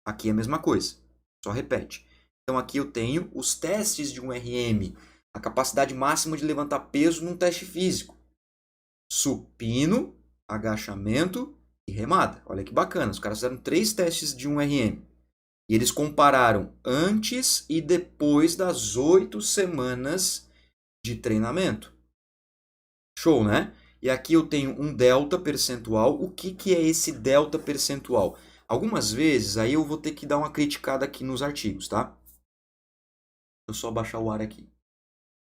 Aqui é a mesma coisa. Só repete. Então aqui eu tenho os testes de um RM, a capacidade máxima de levantar peso num teste físico. Supino, agachamento e remada. Olha que bacana, os caras fizeram 3 testes de um RM. E eles compararam antes e depois das 8 semanas de treinamento. Show, né? E aqui eu tenho um delta percentual. O que é esse delta percentual? Algumas vezes aí eu vou ter que dar uma criticada aqui nos artigos, tá? Deixa eu só baixar o ar aqui.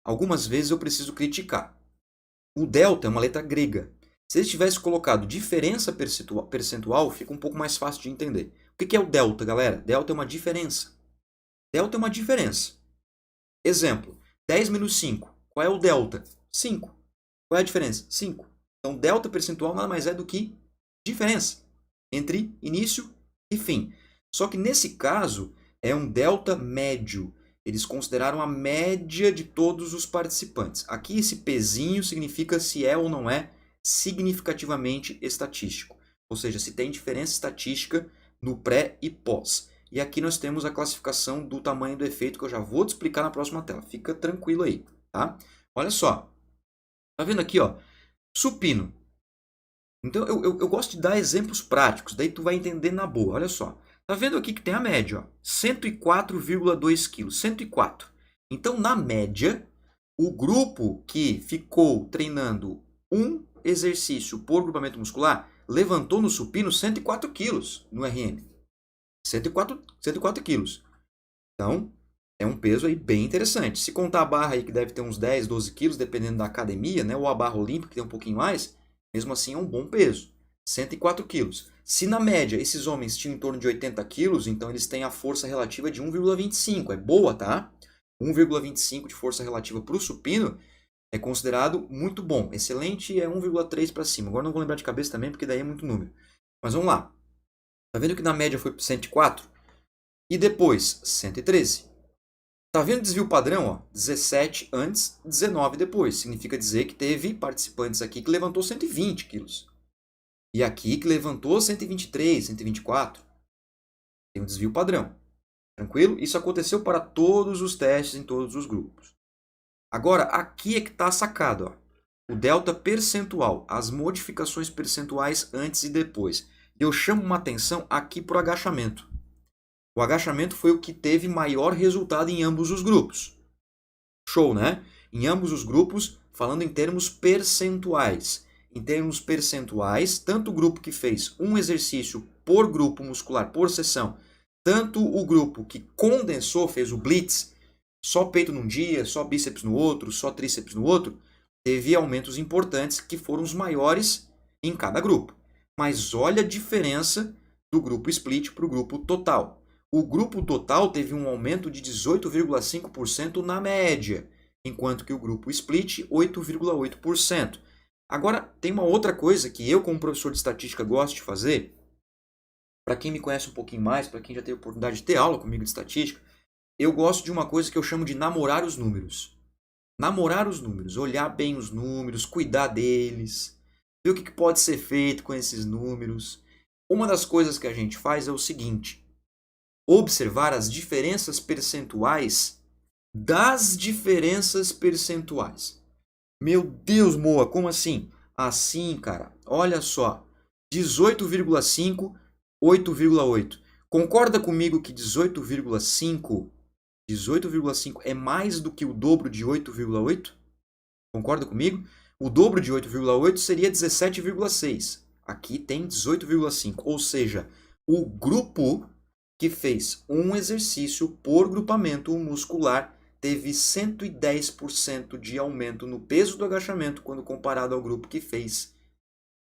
Algumas vezes eu preciso criticar. O delta é uma letra grega. Se eles tivessem colocado diferença percentual, fica um pouco mais fácil de entender. O que é o delta, galera? Delta é uma diferença. Delta é uma diferença. Exemplo, 10 menos 5. Qual é o delta? 5. Qual é a diferença? 5. Então, delta percentual nada mais é do que diferença entre início e fim. Só que nesse caso, é um delta médio. Eles consideraram a média de todos os participantes. Aqui esse pezinho significa se é ou não é significativamente estatístico. Ou seja, se tem diferença estatística no pré e pós. E aqui nós temos a classificação do tamanho do efeito que eu já vou te explicar na próxima tela. Fica tranquilo aí, tá? Olha só. Tá vendo aqui, ó? Supino. Então eu gosto de dar exemplos práticos, daí tu vai entender na boa. Olha só. Tá vendo aqui que tem a média, ó, 104,2 kg, 104. Então, na média, o grupo que ficou treinando um exercício por grupamento muscular levantou no supino 104 kg no RM. 104 kg. Então, é um peso aí bem interessante. Se contar a barra aí que deve ter uns 10, 12 kg, dependendo da academia, né, ou a barra olímpica que tem um pouquinho mais, mesmo assim é um bom peso. 104 kg. Se na média esses homens tinham em torno de 80 quilos, então eles têm a força relativa de 1,25. É boa, tá? 1,25 de força relativa para o supino é considerado muito bom. Excelente é 1,3 para cima. Agora não vou lembrar de cabeça também, porque daí é muito número. Mas vamos lá. Tá vendo que na média foi 104? E depois, 113. Tá vendo o desvio padrão? Ó? 17 antes, 19 depois. Significa dizer que teve participantes aqui que levantou 120 quilos. E aqui que levantou 123, 124. Tem um desvio padrão. Tranquilo? Isso aconteceu para todos os testes em todos os grupos. Agora, aqui é que está sacado. Ó. O delta percentual, as modificações percentuais antes e depois. Eu chamo uma atenção aqui para o agachamento. O agachamento foi o que teve maior resultado em ambos os grupos. Show, né? Em ambos os grupos, falando em termos percentuais. Em termos percentuais, tanto o grupo que fez um exercício por grupo muscular, por sessão, tanto o grupo que condensou, fez o blitz, só peito num dia, só bíceps no outro, só tríceps no outro, teve aumentos importantes que foram os maiores em cada grupo. Mas olha a diferença do grupo split para o grupo total. O grupo total teve um aumento de 18,5% na média, enquanto que o grupo split, 8,8%. Agora, tem uma outra coisa que eu, como professor de estatística, gosto de fazer. Para quem me conhece um pouquinho mais, para quem já teve a oportunidade de ter aula comigo de estatística, eu gosto de uma coisa que eu chamo de namorar os números. Namorar os números, olhar bem os números, cuidar deles, ver o que pode ser feito com esses números. Uma das coisas que a gente faz é o seguinte: observar as diferenças percentuais das diferenças percentuais. Meu Deus, Moa, como assim? Assim, cara, olha só. 18,5, 8,8. Concorda comigo que 18,5 é mais do que o dobro de 8,8? Concorda comigo? O dobro de 8,8 seria 17,6. Aqui tem 18,5. Ou seja, o grupo que fez um exercício por grupamento muscular teve 110% de aumento no peso do agachamento quando comparado ao grupo que fez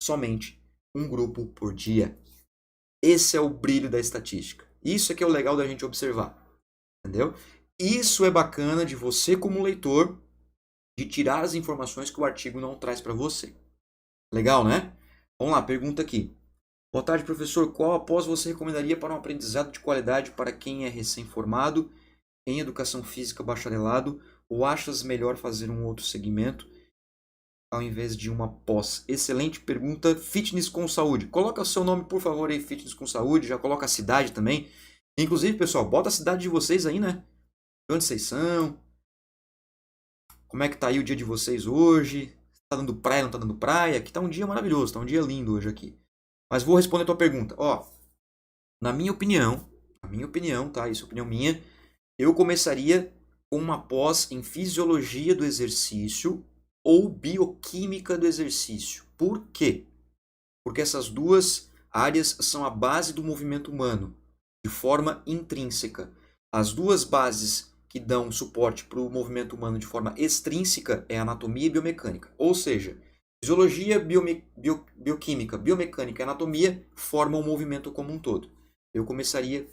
somente um grupo por dia. Esse é o brilho da estatística. Isso é que é o legal da gente observar. Entendeu? Isso é bacana de você como leitor, de tirar as informações que o artigo não traz para você. Legal, né? Vamos lá, pergunta aqui. Boa tarde, professor. Qual após você recomendaria para um aprendizado de qualidade para quem é recém-formado em educação física bacharelado, ou achas melhor fazer um outro segmento ao invés de uma pós? Excelente pergunta. Fitness com saúde. Coloca o seu nome, por favor, aí, Fitness com saúde. Já coloca a cidade também. Inclusive, pessoal, bota a cidade de vocês aí, né? De onde vocês são? Como é que tá aí o dia de vocês hoje? Tá dando praia, não tá dando praia? Aqui tá um dia maravilhoso, tá um dia lindo hoje aqui. Mas vou responder a tua pergunta. Ó, na minha opinião, tá? Isso é opinião minha. Eu começaria com uma pós em fisiologia do exercício ou bioquímica do exercício. Por quê? Porque essas duas áreas são a base do movimento humano, de forma intrínseca. As duas bases que dão suporte para o movimento humano de forma extrínseca é anatomia e biomecânica. Ou seja, fisiologia, bioquímica, biomecânica e anatomia formam o movimento como um todo. Eu começaria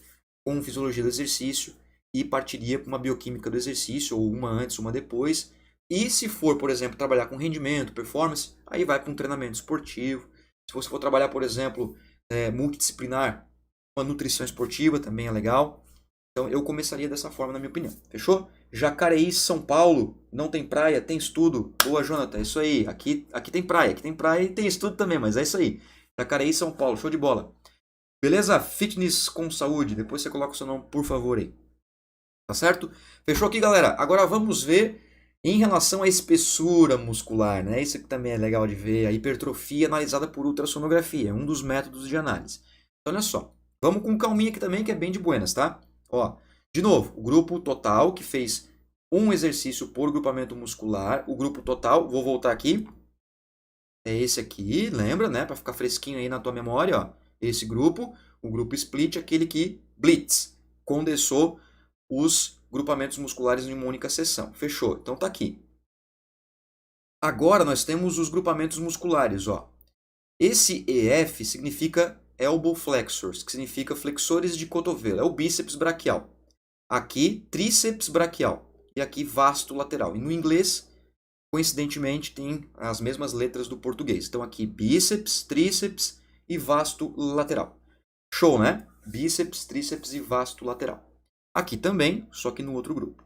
com fisiologia do exercício e partiria para uma bioquímica do exercício, ou uma antes, uma depois. E se for, por exemplo, trabalhar com rendimento, performance, aí vai para um treinamento esportivo. Se você for trabalhar, por exemplo, multidisciplinar, uma nutrição esportiva também é legal. Então eu começaria dessa forma, na minha opinião. Fechou? Jacareí, São Paulo, não tem praia, tem estudo. Boa, Jonathan, é isso aí. Aqui tem praia e tem estudo também, mas é isso aí. Jacareí, São Paulo, show de bola. Beleza? Fitness com saúde. Depois você coloca o seu nome, por favor, aí. Tá certo? Fechou aqui, galera? Agora vamos ver em relação à espessura muscular, né? Isso que também é legal de ver. A hipertrofia analisada por ultrassonografia. É um dos métodos de análise. Então, olha só. Vamos com calminha aqui também, que é bem de buenas, tá? Ó, de novo, o grupo total que fez um exercício por grupamento muscular. O grupo total, vou voltar aqui. É esse aqui, lembra, né? Para ficar fresquinho aí na tua memória, ó. Esse grupo, o grupo split, aquele que blitz, condensou os grupamentos musculares em uma única sessão. Fechou. Então tá aqui. Agora nós temos os grupamentos musculares, ó. Esse EF significa elbow flexors, que significa flexores de cotovelo. É o bíceps braquial. Aqui, tríceps braquial. E aqui, vasto lateral. E no inglês, coincidentemente, tem as mesmas letras do português. Então aqui, bíceps, tríceps e vasto lateral. Show, né? Bíceps, tríceps e vasto lateral. Aqui também, só que no outro grupo.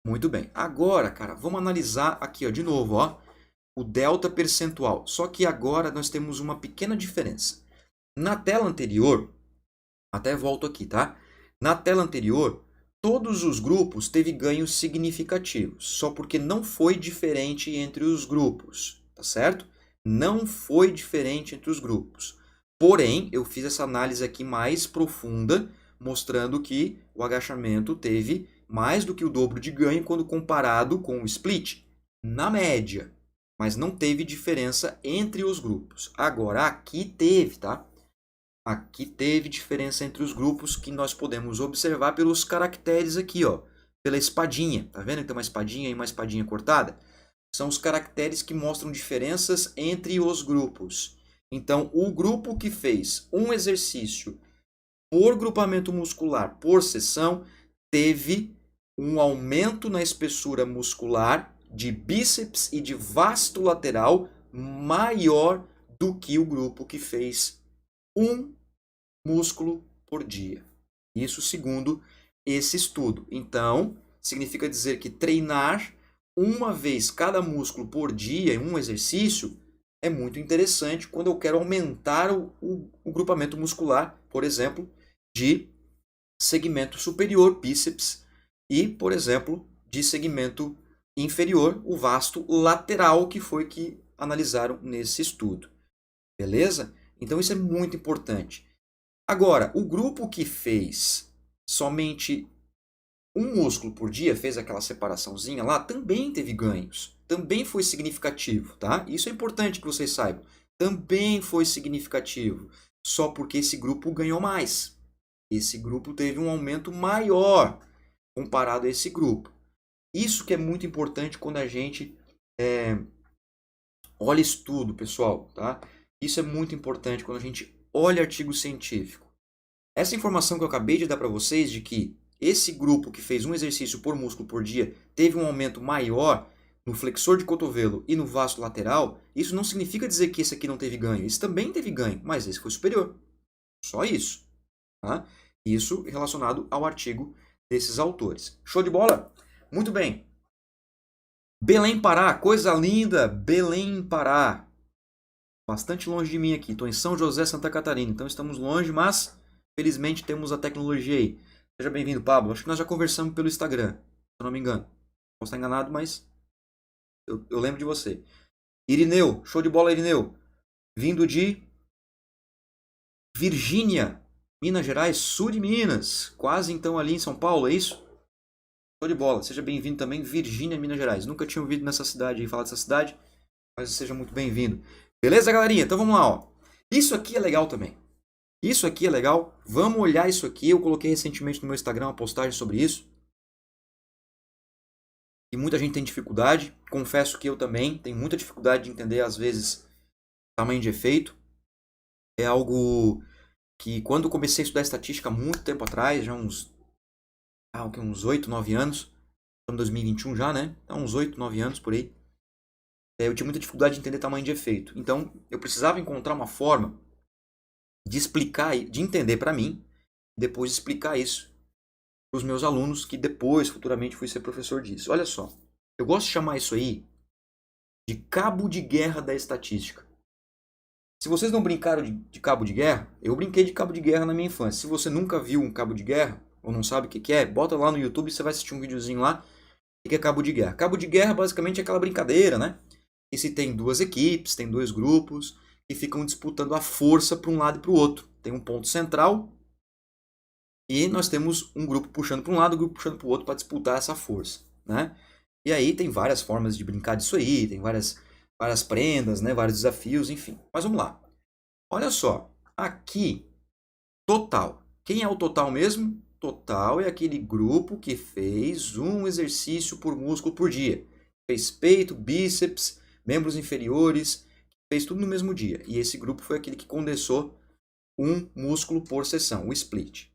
Muito bem. Agora, cara, vamos analisar aqui, ó, de novo, ó, o delta percentual. Só que agora nós temos uma pequena diferença. Na tela anterior, até volto aqui, tá? Na tela anterior, todos os grupos teve ganhos significativos, só porque não foi diferente entre os grupos, tá certo? Não foi diferente entre os grupos. Porém, eu fiz essa análise aqui mais profunda, mostrando que o agachamento teve mais do que o dobro de ganho quando comparado com o split, na média. Mas não teve diferença entre os grupos. Agora, aqui teve, tá? Aqui teve diferença entre os grupos que nós podemos observar pelos caracteres aqui, ó, pela espadinha. Tá vendo que tem uma espadinha e uma espadinha cortada? São os caracteres que mostram diferenças entre os grupos. Então, o grupo que fez um exercício por grupamento muscular por sessão teve um aumento na espessura muscular de bíceps e de vasto lateral maior do que o grupo que fez um músculo por dia. Isso segundo esse estudo. Então, significa dizer que treinar uma vez cada músculo por dia em um exercício é muito interessante quando eu quero aumentar o grupamento muscular, por exemplo, de segmento superior, bíceps, e, por exemplo, de segmento inferior, o vasto lateral, que foi que analisaram nesse estudo. Beleza? Então isso é muito importante. Agora, o grupo que fez somente um músculo por dia, fez aquela separaçãozinha lá, também teve ganhos. Também foi significativo, tá? Isso é importante que vocês saibam. Também foi significativo. Só porque esse grupo ganhou mais. Esse grupo teve um aumento maior comparado a esse grupo. Isso que é muito importante quando a gente olha estudo, pessoal, tá? Isso é muito importante quando a gente olha artigo científico. Essa informação que eu acabei de dar para vocês de que esse grupo que fez um exercício por músculo por dia teve um aumento maior no flexor de cotovelo e no vasto lateral, isso não significa dizer que esse aqui não teve ganho. Esse também teve ganho, mas esse foi superior. Só isso. Tá? Isso relacionado ao artigo desses autores. Show de bola? Muito bem. Belém, Pará, coisa linda, Belém, Pará. Bastante longe de mim aqui, estou em São José, Santa Catarina, então estamos longe, mas felizmente temos a tecnologia aí. Seja bem-vindo, Pablo. Acho que nós já conversamos pelo Instagram, se eu não me engano. Posso estar enganado, mas eu lembro de você. Irineu, show de bola, Irineu. Vindo de Virgínia, Minas Gerais, sul de Minas. Quase então ali em São Paulo, é isso? Show de bola. Seja bem-vindo também, Virgínia, Minas Gerais. Nunca tinha ouvido nessa cidade aí, falar dessa cidade, mas seja muito bem-vindo. Beleza, galerinha? Então vamos lá, ó. Isso aqui é legal também. Isso aqui é legal. Vamos olhar isso aqui. Eu coloquei recentemente no meu Instagram uma postagem sobre isso. E muita gente tem dificuldade. Confesso que eu também tenho muita dificuldade de entender, às vezes, tamanho de efeito. É algo que, quando eu comecei a estudar estatística muito tempo atrás, já uns 8, 9 anos, estamos em 2021 já, né? Então, uns 8, 9 anos por aí. Eu tinha muita dificuldade de entender tamanho de efeito. Então, eu precisava encontrar uma forma de explicar, de entender para mim, depois explicar isso para os meus alunos, que depois, futuramente, fui ser professor disso. Olha só, eu gosto de chamar isso aí de cabo de guerra da estatística. Se vocês não brincaram de cabo de guerra, eu brinquei de cabo de guerra na minha infância. Se você nunca viu um cabo de guerra, ou não sabe o que é, bota lá no YouTube e você vai assistir um videozinho lá, o que é cabo de guerra. Cabo de guerra basicamente é aquela brincadeira, né? E se tem duas equipes, tem dois grupos, e ficam disputando a força para um lado e para o outro. Tem um ponto central, e nós temos um grupo puxando para um lado, um grupo puxando para o outro para disputar essa força, né? E aí tem várias formas de brincar disso aí, tem várias prendas, né? Vários desafios, enfim. Mas vamos lá. Olha só, aqui, total. Quem é o total mesmo? Total é aquele grupo que fez um exercício por músculo por dia. Fez peito, bíceps, membros inferiores, fez tudo no mesmo dia. E esse grupo foi aquele que condensou um músculo por sessão, o split.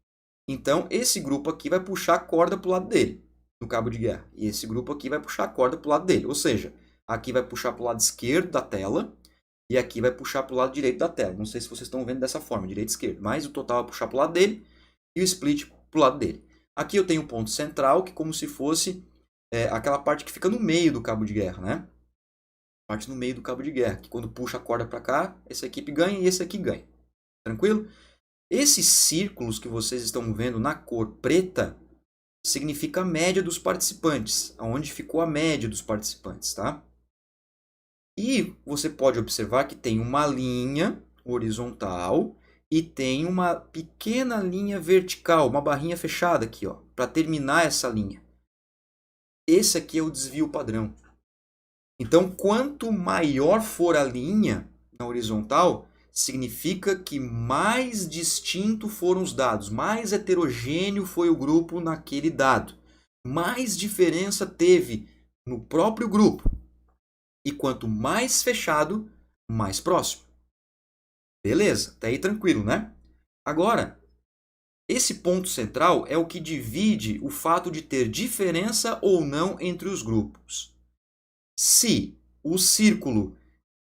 Então, esse grupo aqui vai puxar a corda para o lado dele, no cabo de guerra. E esse grupo aqui vai puxar a corda para o lado dele. Ou seja, aqui vai puxar para o lado esquerdo da tela e aqui vai puxar para o lado direito da tela. Não sei se vocês estão vendo dessa forma, direita e esquerda. Mas o total vai puxar para o lado dele e o split para o lado dele. Aqui eu tenho um ponto central, que é como se fosse aquela parte que fica no meio do cabo de guerra, né? Parte no meio do cabo de guerra, que quando puxa a corda para cá, essa equipe ganha e esse aqui ganha. Tranquilo? Esses círculos que vocês estão vendo na cor preta significa a média dos participantes, aonde ficou a média dos participantes, tá? E você pode observar que tem uma linha horizontal e tem uma pequena linha vertical, uma barrinha fechada aqui, ó, para terminar essa linha. Esse aqui é o desvio padrão. Então, quanto maior for a linha na horizontal, significa que mais distinto foram os dados, mais heterogêneo foi o grupo naquele dado, mais diferença teve no próprio grupo. E quanto mais fechado, mais próximo. Beleza, tá aí tranquilo, né? Agora, esse ponto central é o que divide o fato de ter diferença ou não entre os grupos. Se o círculo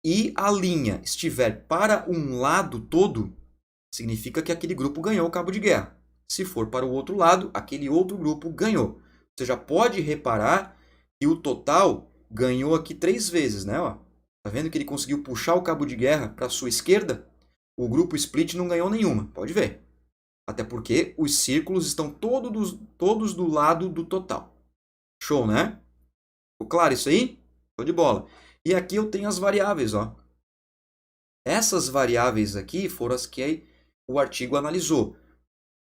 e a linha estiver para um lado todo, significa que aquele grupo ganhou o cabo de guerra. Se for para o outro lado, aquele outro grupo ganhou. Você já pode reparar que o total ganhou aqui 3 vezes, né? Ó, tá vendo que ele conseguiu puxar o cabo de guerra para a sua esquerda? O grupo split não ganhou nenhuma, pode ver. Até porque os círculos estão todos do lado do total. Show, né? Ficou claro isso aí? Show de bola. E aqui eu tenho as variáveis, ó. Essas variáveis aqui foram as que o artigo analisou.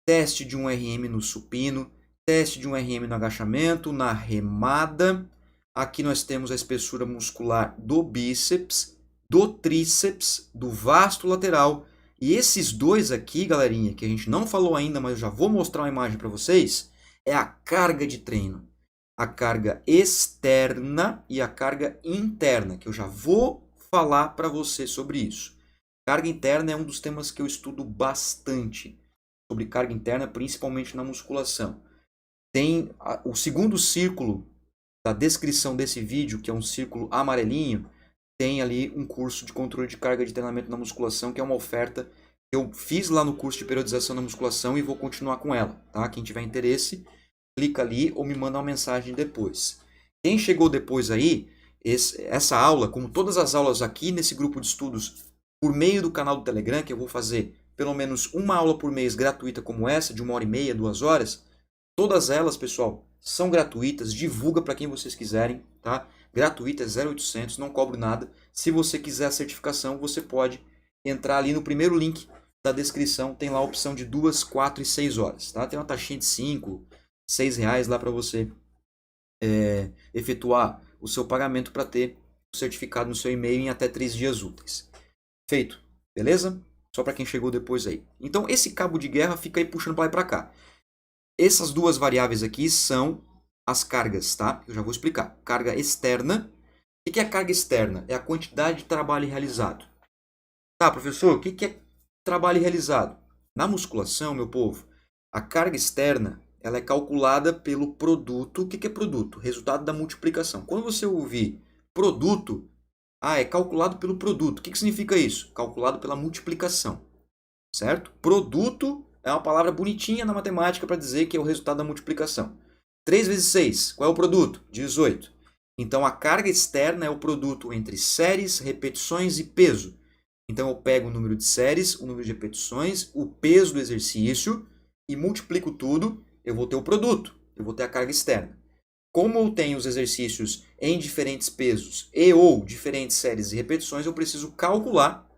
Teste de um RM no supino, teste de um RM no agachamento, na remada. Aqui nós temos a espessura muscular do bíceps, do tríceps, do vasto lateral. E esses dois aqui, galerinha, que a gente não falou ainda, mas eu já vou mostrar uma imagem para vocês, é a carga de treino. A carga externa e a carga interna, que eu já vou falar para você sobre isso. Carga interna é um dos temas que eu estudo bastante, sobre carga interna, principalmente na musculação. Tem o segundo círculo da descrição desse vídeo, que é um círculo amarelinho, tem ali um curso de controle de carga de treinamento na musculação, que é uma oferta que eu fiz lá no curso de periodização na musculação e vou continuar com ela. Tá? Quem tiver interesse, clica ali ou me manda uma mensagem depois. Quem chegou depois aí, essa aula, como todas as aulas aqui nesse grupo de estudos, por meio do canal do Telegram, que eu vou fazer pelo menos uma aula por mês gratuita como essa, de 1h30, 2 horas, todas elas, pessoal, são gratuitas, divulga para quem vocês quiserem, tá? Gratuita é 0800, não cobro nada. Se você quiser a certificação, você pode entrar ali no primeiro link da descrição, tem lá a opção de 2, 4 e 6 horas, tá? Tem uma taxinha de 5, 6 reais lá para você efetuar o seu pagamento para ter o certificado no seu e-mail em até 3 dias úteis. Feito, beleza? Só para quem chegou depois aí. Então esse cabo de guerra fica aí puxando para lá e para cá. Essas duas variáveis aqui são as cargas, tá? Eu já vou explicar. Carga externa. O que é carga externa? É a quantidade de trabalho realizado. Tá, professor, o que é trabalho realizado? Na musculação, meu povo, a carga externa ela é calculada pelo produto. O que é produto? Resultado da multiplicação. Quando você ouvir produto, é calculado pelo produto. O que significa isso? Calculado pela multiplicação. Certo? Produto é uma palavra bonitinha na matemática para dizer que é o resultado da multiplicação. 3 vezes 6, qual é o produto? 18. Então a carga externa é o produto entre séries, repetições e peso. Então eu pego o número de séries, o número de repetições, o peso do exercício e multiplico tudo, eu vou ter o produto, eu vou ter a carga externa. Como eu tenho os exercícios em diferentes pesos e ou diferentes séries e repetições, eu preciso calcular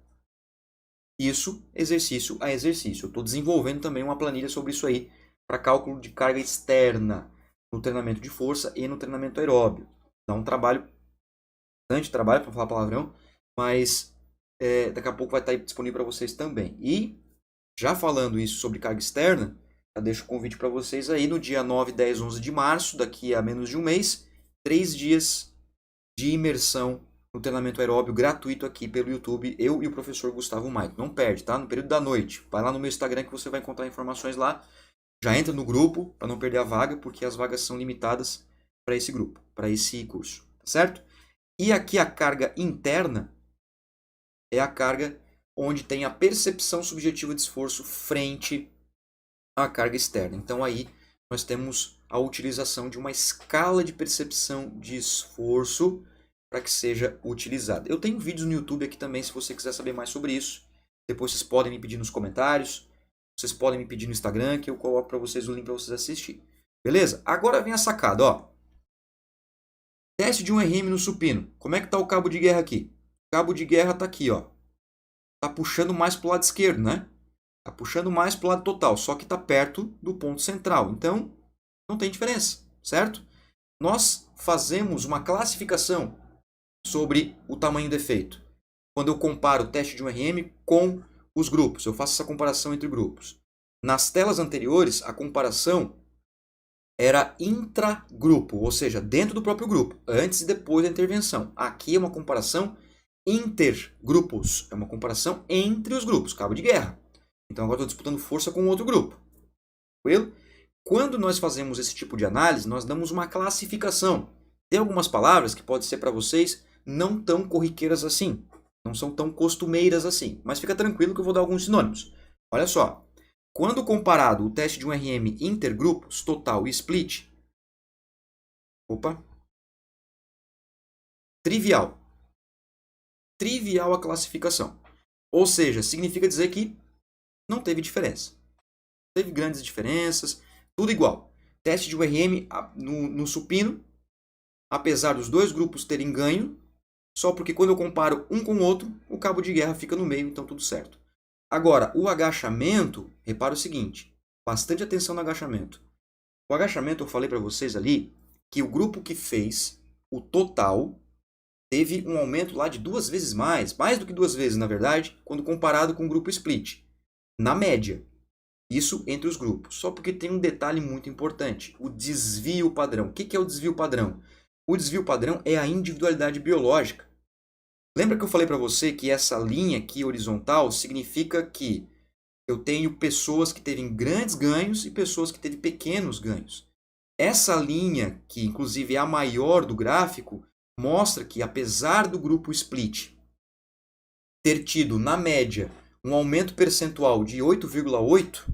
isso exercício a exercício. Eu estou desenvolvendo também uma planilha sobre isso aí para cálculo de carga externa no treinamento de força e no treinamento aeróbio. Dá um trabalho, bastante trabalho para falar palavrão, mas daqui a pouco vai estar disponível para vocês também. E já falando isso sobre carga externa, já deixo o convite para vocês aí no dia 9, 10, 11 de março, daqui a menos de um mês, 3 dias de imersão no treinamento aeróbio gratuito aqui pelo YouTube, eu e o professor Gustavo Maico. Não perde, tá? No período da noite. Vai lá no meu Instagram que você vai encontrar informações lá. Já entra no grupo para não perder a vaga, porque as vagas são limitadas para esse grupo, para esse curso, tá certo? E aqui a carga interna é a carga onde tem a percepção subjetiva de esforço frente à carga externa. Então aí nós temos a utilização de uma escala de percepção de esforço para que seja utilizada. Eu tenho vídeos no YouTube aqui também, se você quiser saber mais sobre isso. Depois vocês podem me pedir nos comentários, vocês podem me pedir no Instagram, que eu coloco para vocês o link para vocês assistirem. Beleza? Agora vem a sacada, ó. Teste de um RM no supino. Como é que está o cabo de guerra aqui? O cabo de guerra está aqui, ó. Está puxando mais para o lado esquerdo, né? Está puxando mais para o lado total, só que está perto do ponto central. Então, não tem diferença, certo? Nós fazemos uma classificação sobre o tamanho do efeito. quando eu comparo o teste de 1RM com os grupos. Eu faço essa comparação entre grupos. Nas telas anteriores, a comparação era intragrupo, ou seja, dentro do próprio grupo, antes e depois da intervenção. Aqui é uma comparação intergrupos, é uma comparação entre os grupos, cabo de guerra. Então agora estou disputando força com outro grupo. Tranquilo? Quando nós fazemos esse tipo de análise, nós damos uma classificação. Tem algumas palavras que podem ser para vocês não tão corriqueiras assim, não são tão costumeiras assim, mas fica tranquilo que eu vou dar alguns sinônimos. Olha só, quando comparado o teste de 1RM intergrupos, total e split, trivial. Trivial a classificação. Ou seja, significa dizer que não teve diferença. Teve grandes diferenças, tudo igual. Teste de URM no supino, apesar dos dois grupos terem ganho, só porque quando eu comparo um com o outro, o cabo de guerra fica no meio, então tudo certo. Agora, o agachamento, repara o seguinte, bastante atenção no agachamento. O agachamento, eu falei para vocês ali, que o grupo que fez o total teve um aumento lá de 2 vezes mais do que 2 vezes, na verdade, quando comparado com o grupo split, na média. Isso entre os grupos. Só porque tem um detalhe muito importante, o desvio padrão. O que é o desvio padrão? O desvio padrão é a individualidade biológica. Lembra que eu falei para você que essa linha aqui horizontal significa que eu tenho pessoas que teve grandes ganhos e pessoas que teve pequenos ganhos. Essa linha, que inclusive é a maior do gráfico, mostra que apesar do grupo split ter tido, na média, um aumento percentual de 8,8,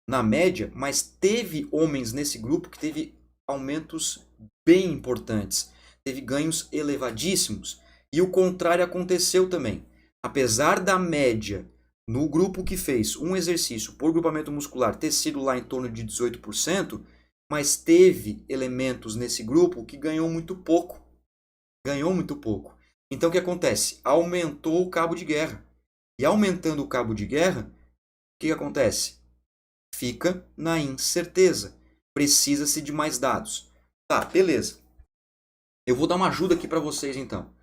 na média, mas teve homens nesse grupo que teve aumentos bem importantes, teve ganhos elevadíssimos. E o contrário aconteceu também. Apesar da média no grupo que fez um exercício por grupamento muscular ter sido lá em torno de 18%, mas teve elementos nesse grupo que ganhou muito pouco. Ganhou muito pouco. Então o que acontece? Aumentou o cabo de guerra. E aumentando o cabo de guerra, o que acontece? Fica na incerteza. Precisa-se de mais dados. Tá, beleza. Eu vou dar uma ajuda aqui para vocês então.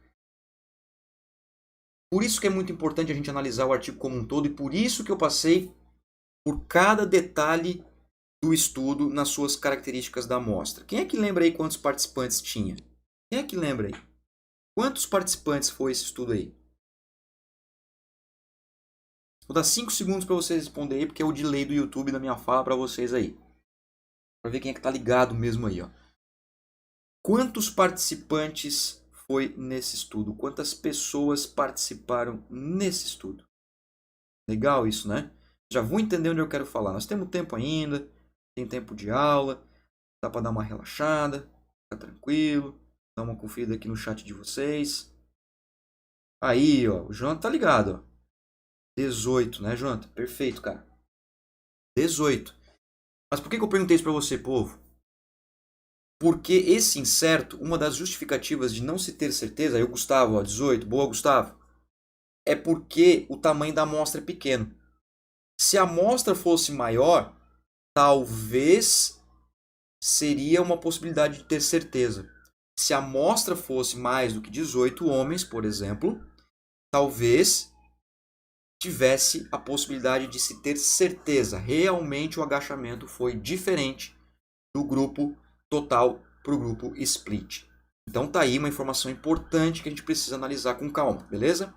Por isso que é muito importante a gente analisar o artigo como um todo e por isso que eu passei por cada detalhe do estudo nas suas características da amostra. Quem é que lembra aí quantos participantes tinha? Quem é que lembra aí? Quantos participantes foi esse estudo aí? Vou dar 5 segundos para vocês responderem aí, porque é o delay do YouTube da minha fala para vocês aí. Para ver quem é que tá ligado mesmo aí, ó. Quantos participantes foi nesse estudo? Quantas pessoas participaram nesse estudo? Legal isso, né? Já vou entender onde eu quero falar. Nós temos tempo ainda, tem tempo de aula, dá para dar uma relaxada, ficar tranquilo, dar uma conferida aqui no chat de vocês. Aí, ó, o Jonathan tá ligado, ó. 18, né, Jonathan? Perfeito, cara. 18. Mas por que eu perguntei isso para você, povo? Porque esse incerto, uma das justificativas de não se ter certeza, aí o Gustavo, ó, 18, boa, Gustavo, é porque o tamanho da amostra é pequeno. Se a amostra fosse maior, talvez seria uma possibilidade de ter certeza. Se a amostra fosse mais do que 18 homens, por exemplo, talvez tivesse a possibilidade de se ter certeza. Realmente o agachamento foi diferente do grupo total para o grupo split. Então tá aí uma informação importante que a gente precisa analisar com calma, beleza?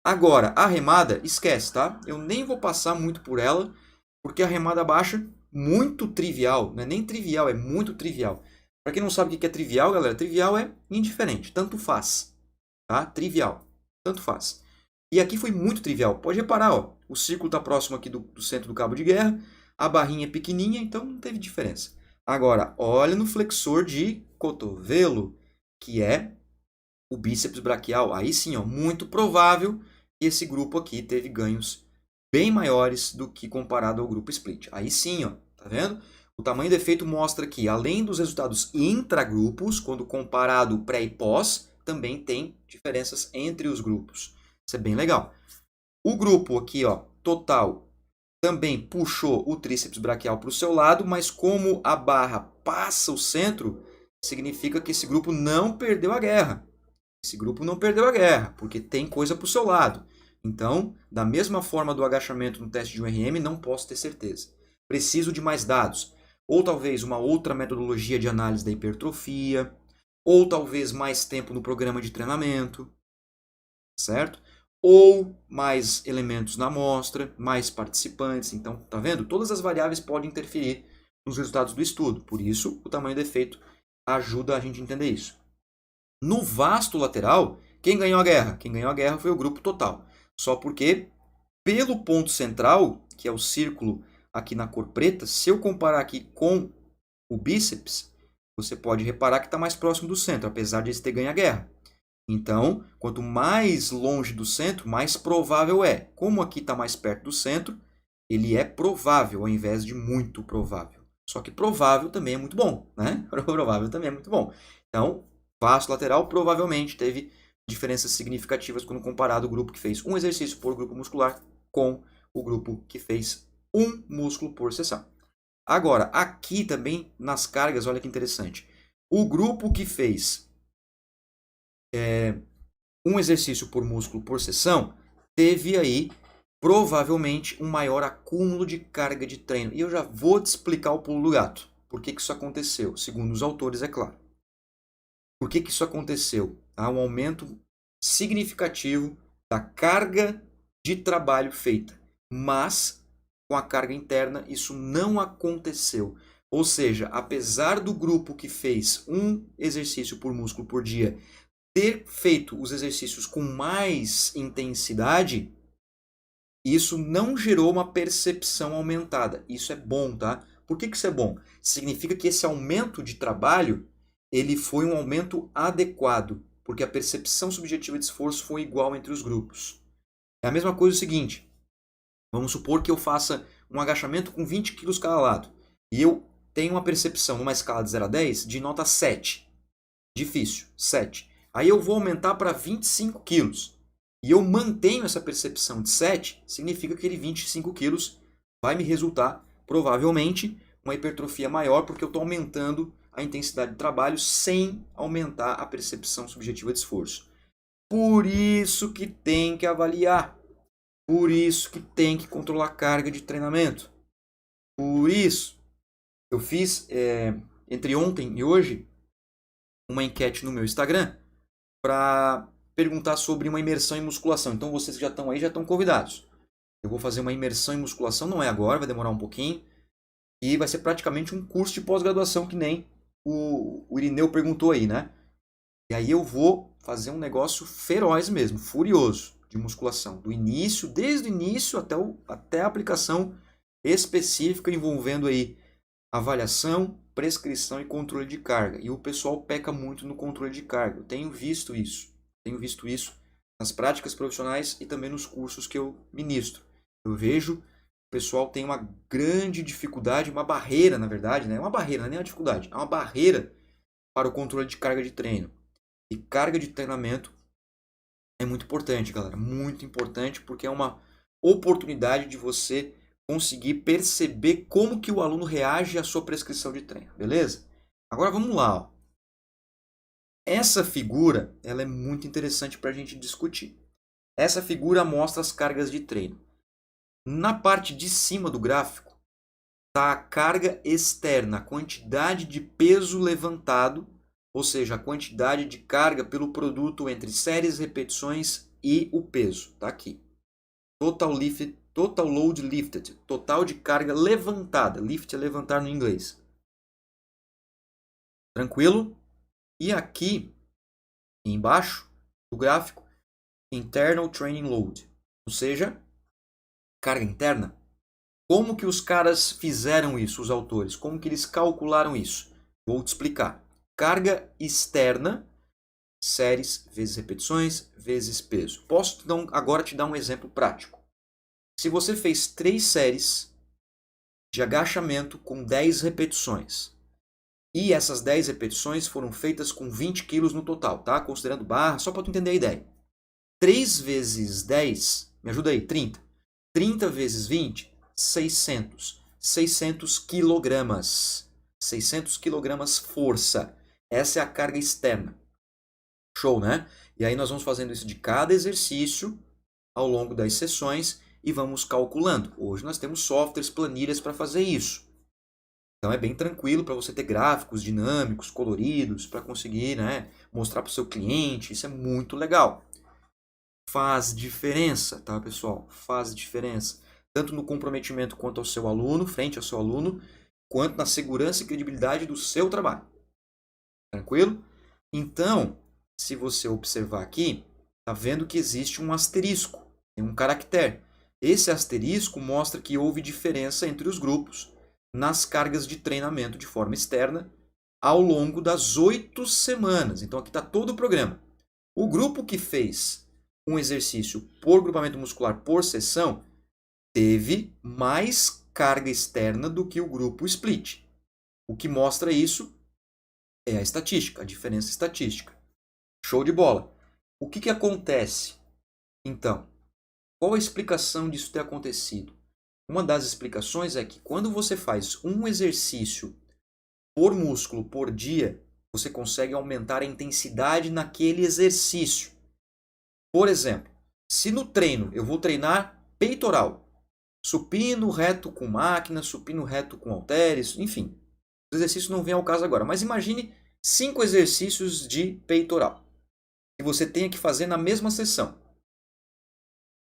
Agora, a remada, esquece, tá? Eu nem vou passar muito por ela, porque a remada baixa, muito trivial, não é nem trivial, é muito trivial. Para quem não sabe o que é trivial, galera, trivial é indiferente, tanto faz, tá? Trivial, tanto faz. E aqui foi muito trivial. Pode reparar, ó, o círculo está próximo aqui do centro do cabo de guerra, a barrinha é pequenininha, então não teve diferença. Agora, olha no flexor de cotovelo, que é o bíceps braquial. Aí sim, ó, muito provável que esse grupo aqui teve ganhos bem maiores do que comparado ao grupo split. Aí sim, ó, tá vendo? O tamanho do efeito mostra que, além dos resultados intragrupos, quando comparado pré e pós, também tem diferenças entre os grupos. Isso é bem legal. O grupo aqui, ó, total, também puxou o tríceps braquial para o seu lado, mas como a barra passa o centro, significa que esse grupo não perdeu a guerra. Esse grupo não perdeu a guerra, porque tem coisa para o seu lado. Então, da mesma forma do agachamento no teste de 1RM, não posso ter certeza. Preciso de mais dados. Ou talvez uma outra metodologia de análise da hipertrofia, ou talvez mais tempo no programa de treinamento, certo? Ou mais elementos na amostra, mais participantes. Então, tá vendo? Todas as variáveis podem interferir nos resultados do estudo. Por isso, o tamanho do efeito ajuda a gente a entender isso. No vasto lateral, quem ganhou a guerra? Quem ganhou a guerra foi o grupo total. Só porque, pelo ponto central, que é o círculo aqui na cor preta, se eu comparar aqui com o bíceps, você pode reparar que está mais próximo do centro, apesar de esse ter ganho a guerra. Então, quanto mais longe do centro, mais provável é. Como aqui está mais perto do centro, ele é provável ao invés de muito provável. Só que provável também é muito bom, né? Provável também é muito bom. Então, vasto lateral provavelmente teve diferenças significativas quando comparado o grupo que fez um exercício por grupo muscular com o grupo que fez um músculo por sessão. Agora, aqui também nas cargas, olha que interessante. O grupo que fez um exercício por músculo por sessão teve aí provavelmente um maior acúmulo de carga de treino. E eu já vou te explicar o pulo do gato. Por que isso aconteceu? Segundo os autores, é claro. Por que isso aconteceu? Há um aumento significativo da carga de trabalho feita. Mas, com a carga interna, isso não aconteceu. Ou seja, apesar do grupo que fez um exercício por músculo por dia ter feito os exercícios com mais intensidade, isso não gerou uma percepção aumentada. Isso é bom, tá? Por que isso é bom? Significa que esse aumento de trabalho ele foi um aumento adequado, porque a percepção subjetiva de esforço foi igual entre os grupos. É a mesma coisa o seguinte, vamos supor que eu faça um agachamento com 20 kg cada lado, e eu tenho uma percepção numa escala de 0 a 10 de nota 7. Difícil, 7. Aí eu vou aumentar para 25 quilos. E eu mantenho essa percepção de 7, significa que aquele 25 quilos vai me resultar, provavelmente, uma hipertrofia maior, porque eu estou aumentando a intensidade de trabalho sem aumentar a percepção subjetiva de esforço. Por isso que tem que avaliar. Por isso que tem que controlar a carga de treinamento. Por isso, eu fiz, entre ontem e hoje, uma enquete no meu Instagram para perguntar sobre uma imersão em musculação. Então vocês que já estão aí já estão convidados. Eu vou fazer uma imersão em musculação, não é agora, vai demorar um pouquinho. E vai ser praticamente um curso de pós-graduação, que nem o Irineu perguntou aí, né? E aí eu vou fazer um negócio feroz mesmo, furioso, de musculação. Do início, desde o início até a aplicação específica envolvendo aí avaliação, prescrição e controle de carga. E o pessoal peca muito no controle de carga. Eu tenho visto isso. Tenho visto isso nas práticas profissionais e também nos cursos que eu ministro. Eu vejo o pessoal tem uma grande dificuldade, uma barreira, na verdade, né? Uma barreira, não é nem uma dificuldade, é uma barreira para o controle de carga de treino. E carga de treinamento é muito importante, galera. Muito importante, porque é uma oportunidade de você conseguir perceber como que o aluno reage à sua prescrição de treino, beleza? Agora vamos lá. Ó. Essa figura ela é muito interessante para a gente discutir. Essa figura mostra as cargas de treino. Na parte de cima do gráfico está a carga externa, a quantidade de peso levantado, ou seja, a quantidade de carga pelo produto entre séries, repetições e o peso. Está aqui. Total load lifted, total de carga levantada. Lift é levantar no inglês. Tranquilo? E aqui, embaixo do gráfico, internal training load, ou seja, carga interna. Como que os caras fizeram isso, os autores? Como que eles calcularam isso? Vou te explicar. Carga externa, séries vezes repetições vezes peso. Posso então, agora te dar um exemplo prático. Se você fez 3 séries de agachamento com 10 repetições e essas 10 repetições foram feitas com 20 quilos no total, tá? Considerando barra, só para tu entender a ideia. 3 vezes 10, me ajuda aí, 30. 30 vezes 20, 600. 600 quilogramas. 600 quilogramas força. Essa é a carga externa. Show, né? E aí nós vamos fazendo isso de cada exercício ao longo das sessões e vamos calculando. Hoje nós temos softwares, planilhas para fazer isso. Então é bem tranquilo para você ter gráficos dinâmicos, coloridos, para conseguir, né, mostrar para o seu cliente. Isso é muito legal. Faz diferença, tá, pessoal? Faz diferença. Tanto no comprometimento quanto ao seu aluno, frente ao seu aluno, quanto na segurança e credibilidade do seu trabalho. Tranquilo? Então, se você observar aqui, tá vendo que existe um asterisco, tem um caractere. Esse asterisco mostra que houve diferença entre os grupos nas cargas de treinamento de forma externa ao longo das 8 semanas. Então aqui está todo o programa. O grupo que fez um exercício por grupamento muscular por sessão teve mais carga externa do que o grupo split. O que mostra isso é a estatística, a diferença estatística. Show de bola. O que acontece? Então, qual a explicação disso ter acontecido? Uma das explicações é que quando você faz um exercício por músculo por dia, você consegue aumentar a intensidade naquele exercício. Por exemplo, se no treino eu vou treinar peitoral, supino reto com máquina, supino reto com halteres, enfim, os exercícios não vêm ao caso agora, mas imagine 5 exercícios de peitoral que você tenha que fazer na mesma sessão.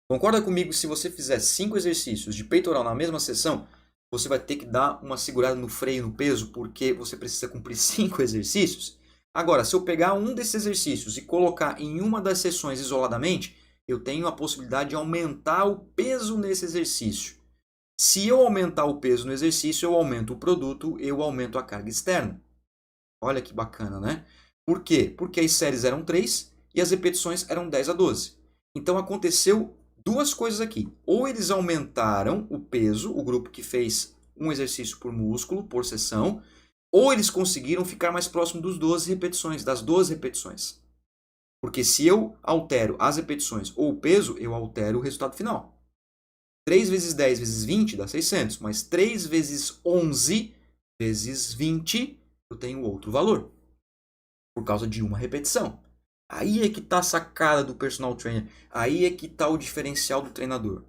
Concorda comigo, se você fizer 5 exercícios de peitoral na mesma sessão, você vai ter que dar uma segurada no freio, no peso, porque você precisa cumprir 5 exercícios? Agora, se eu pegar um desses exercícios e colocar em uma das sessões isoladamente, eu tenho a possibilidade de aumentar o peso nesse exercício. Se eu aumentar o peso no exercício, eu aumento o produto, eu aumento a carga externa. Olha que bacana, né? Por quê? Porque as séries eram 3 e as repetições eram 10 a 12. Então aconteceu duas coisas aqui. Ou eles aumentaram o peso, o grupo que fez um exercício por músculo, por sessão, ou eles conseguiram ficar mais próximo dos 12 repetições, das 12 repetições. Porque se eu altero as repetições ou o peso, eu altero o resultado final. 3 vezes 10 vezes 20 dá 600, mas 3 vezes 11 vezes 20 eu tenho outro valor, por causa de uma repetição. Aí é que está a sacada do personal trainer. Aí é que está o diferencial do treinador.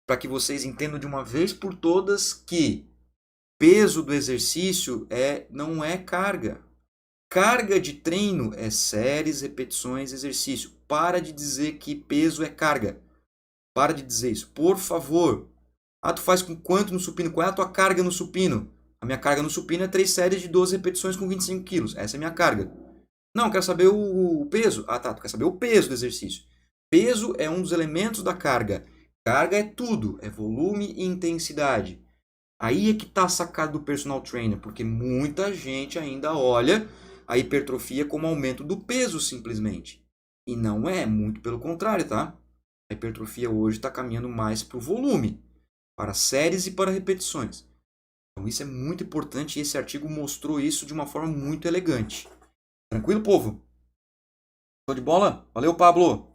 Para que vocês entendam de uma vez por todas que peso do exercício não é carga. Carga de treino é séries, repetições, exercício. Para de dizer que peso é carga. Para de dizer isso, por favor. Ah, tu faz com quanto no supino? Qual é a tua carga no supino? A minha carga no supino é 3 séries de 12 repetições com 25 quilos. Essa é a minha carga. Não, quero saber o peso. Ah, tá, tu quer saber o peso do exercício. Peso é um dos elementos da carga. Carga é tudo, é volume e intensidade. Aí é que está a sacada do personal trainer, porque muita gente ainda olha a hipertrofia como aumento do peso simplesmente. E não é, muito pelo contrário, tá? A hipertrofia hoje está caminhando mais para o volume, para séries e para repetições. Então isso é muito importante e esse artigo mostrou isso de uma forma muito elegante. Tranquilo, povo? Show de bola? Valeu, Pablo!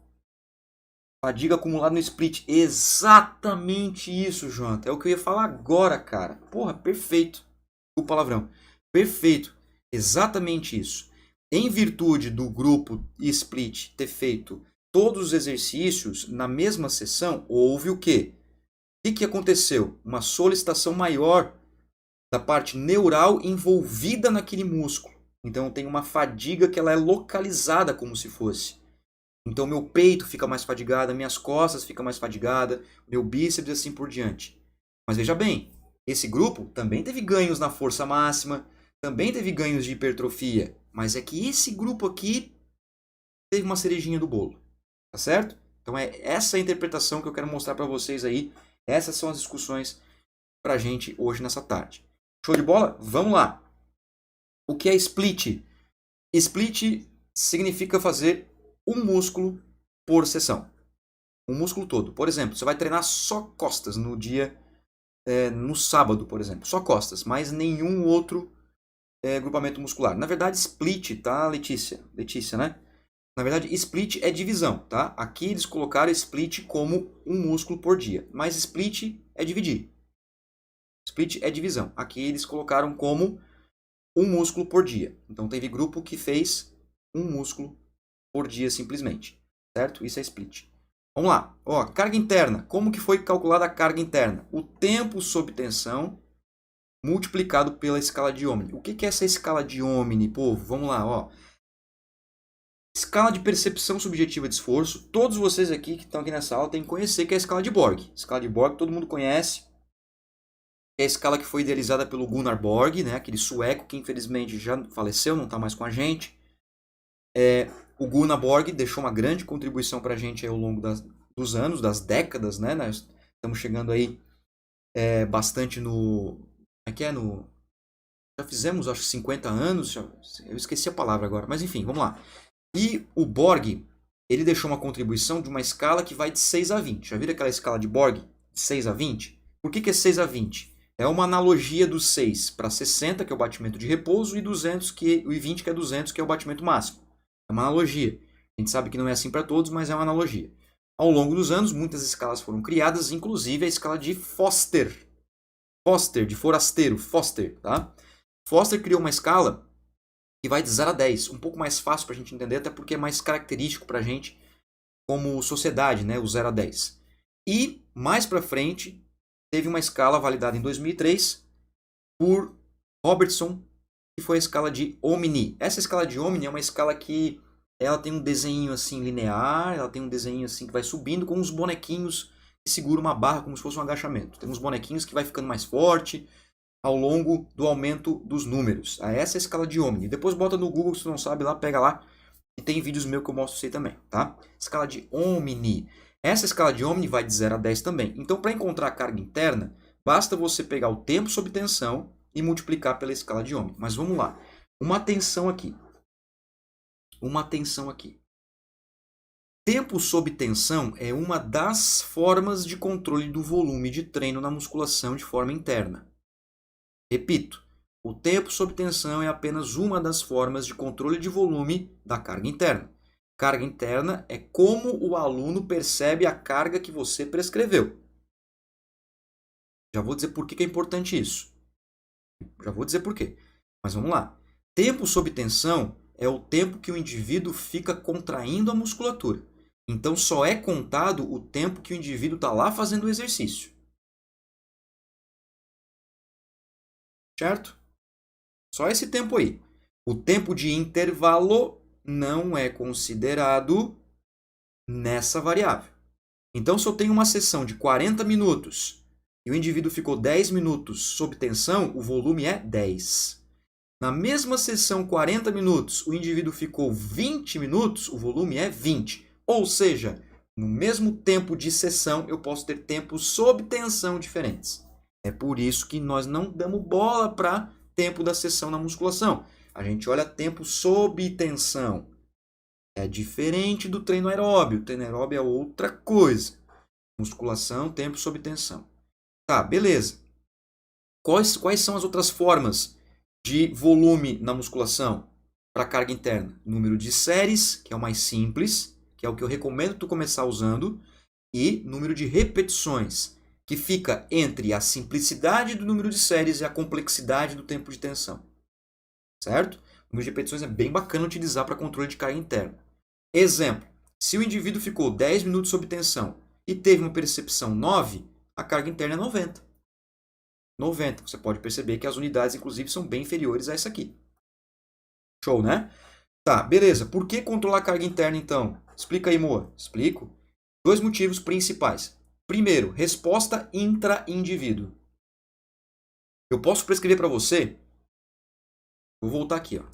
Fadiga acumulada no split. Exatamente isso, Jonathan. É o que eu ia falar agora, cara. Porra, perfeito. O palavrão. Perfeito. Exatamente isso. Em virtude do grupo split ter feito todos os exercícios na mesma sessão, houve o quê? O que aconteceu? Uma solicitação maior da parte neural envolvida naquele músculo. Então tem uma fadiga que ela é localizada como se fosse. Então meu peito fica mais fadigado, minhas costas ficam mais fadigadas, meu bíceps e assim por diante. Mas veja bem, esse grupo também teve ganhos na força máxima, também teve ganhos de hipertrofia, mas é que esse grupo aqui teve uma cerejinha do bolo, tá certo? Então é essa a interpretação que eu quero mostrar para vocês aí. Essas são as discussões pra gente hoje nessa tarde. Show de bola? Vamos lá. O que é split? Split significa fazer um músculo por sessão. Um músculo todo. Por exemplo, você vai treinar só costas no dia, no sábado, por exemplo. Só costas, mas nenhum outro grupamento muscular. Na verdade, split, tá, Letícia? Letícia, né? Na verdade, split é divisão, tá? Aqui eles colocaram split como um músculo por dia. Mas split é dividir. Split é divisão. Aqui eles colocaram como um músculo por dia. Então teve grupo que fez um músculo por dia simplesmente, certo? Isso é split. Vamos lá. Ó, carga interna. Como que foi calculada a carga interna? O tempo sob tensão multiplicado pela escala de Ohmni. O que é essa escala de Ohmni, povo? Vamos lá, ó. Escala de percepção subjetiva de esforço. Todos vocês aqui que estão aqui nessa aula têm que conhecer que é a escala de Borg. Escala de Borg todo mundo conhece. É a escala que foi idealizada pelo Gunnar Borg, né? Aquele sueco que infelizmente já faleceu, não está mais com a gente. O Gunnar Borg deixou uma grande contribuição para a gente ao longo dos anos, das décadas, né? Nós estamos chegando aí bastante no... Como é que é? Já fizemos, acho, 50 anos. Eu esqueci a palavra agora, mas enfim, vamos lá. E o Borg, ele deixou uma contribuição de uma escala que vai de 6 a 20. Já viram aquela escala de Borg? De 6 a 20? Por que é 6 a 20? É uma analogia do 6 para 60, que é o batimento de repouso, e 20, que é 200, que é o batimento máximo. É uma analogia. A gente sabe que não é assim para todos, mas é uma analogia. Ao longo dos anos, muitas escalas foram criadas, inclusive a escala de Foster. Foster, de forasteiro, Foster, tá? Foster criou uma escala que vai de 0 a 10, um pouco mais fácil para a gente entender, até porque é mais característico para a gente como sociedade, né, o 0 a 10. E, mais para frente, teve uma escala validada em 2003 por Robertson, que foi a escala de Ohmni. Essa escala de Ohmni é uma escala que ela tem um desenho assim linear, ela tem um desenho assim que vai subindo com uns bonequinhos que seguram uma barra como se fosse um agachamento. Tem uns bonequinhos que vai ficando mais forte ao longo do aumento dos números. Essa é a escala de Ohmni. Depois bota no Google, se não sabe, lá, pega lá. E tem vídeos meus que eu mostro isso aí também, tá? Escala de Ohmni. Essa escala de Ohmni vai de 0 a 10 também. Então, para encontrar a carga interna, basta você pegar o tempo sob tensão e multiplicar pela escala de Ohmni. Mas vamos lá. Uma atenção aqui. Uma atenção aqui. Tempo sob tensão é uma das formas de controle do volume de treino na musculação de forma interna. Repito, o tempo sob tensão é apenas uma das formas de controle de volume da carga interna. Carga interna é como o aluno percebe a carga que você prescreveu. Já vou dizer por que é importante isso. Já vou dizer por quê. Mas vamos lá. Tempo sob tensão é o tempo que o indivíduo fica contraindo a musculatura. Então só é contado o tempo que o indivíduo está lá fazendo o exercício. Certo? Só esse tempo aí. O tempo de intervalo não é considerado nessa variável. Então, se eu tenho uma sessão de 40 minutos e o indivíduo ficou 10 minutos sob tensão, o volume é 10. Na mesma sessão 40 minutos, o indivíduo ficou 20 minutos, o volume é 20. Ou seja, no mesmo tempo de sessão, eu posso ter tempos sob tensão diferentes. É por isso que nós não damos bola para tempo da sessão na musculação. A gente olha tempo sob tensão. É diferente do treino aeróbio. O treino aeróbio é outra coisa. Musculação, tempo sob tensão. Tá, beleza. Quais são as outras formas de volume na musculação para carga interna? Número de séries, que é o mais simples, que é o que eu recomendo tu começar usando, e número de repetições, que fica entre a simplicidade do número de séries e a complexidade do tempo de tensão. Certo? O número de repetições é bem bacana utilizar para controle de carga interna. Exemplo, se o indivíduo ficou 10 minutos sob tensão e teve uma percepção 9, a carga interna é 90. 90. Você pode perceber que as unidades, inclusive, são bem inferiores a essa aqui. Show, né? Tá, beleza. Por que controlar a carga interna, então? Explica aí, Moa. Explico. 2 motivos principais. Primeiro, resposta intra-indivíduo. Eu posso prescrever para você... Vou voltar aqui, ó.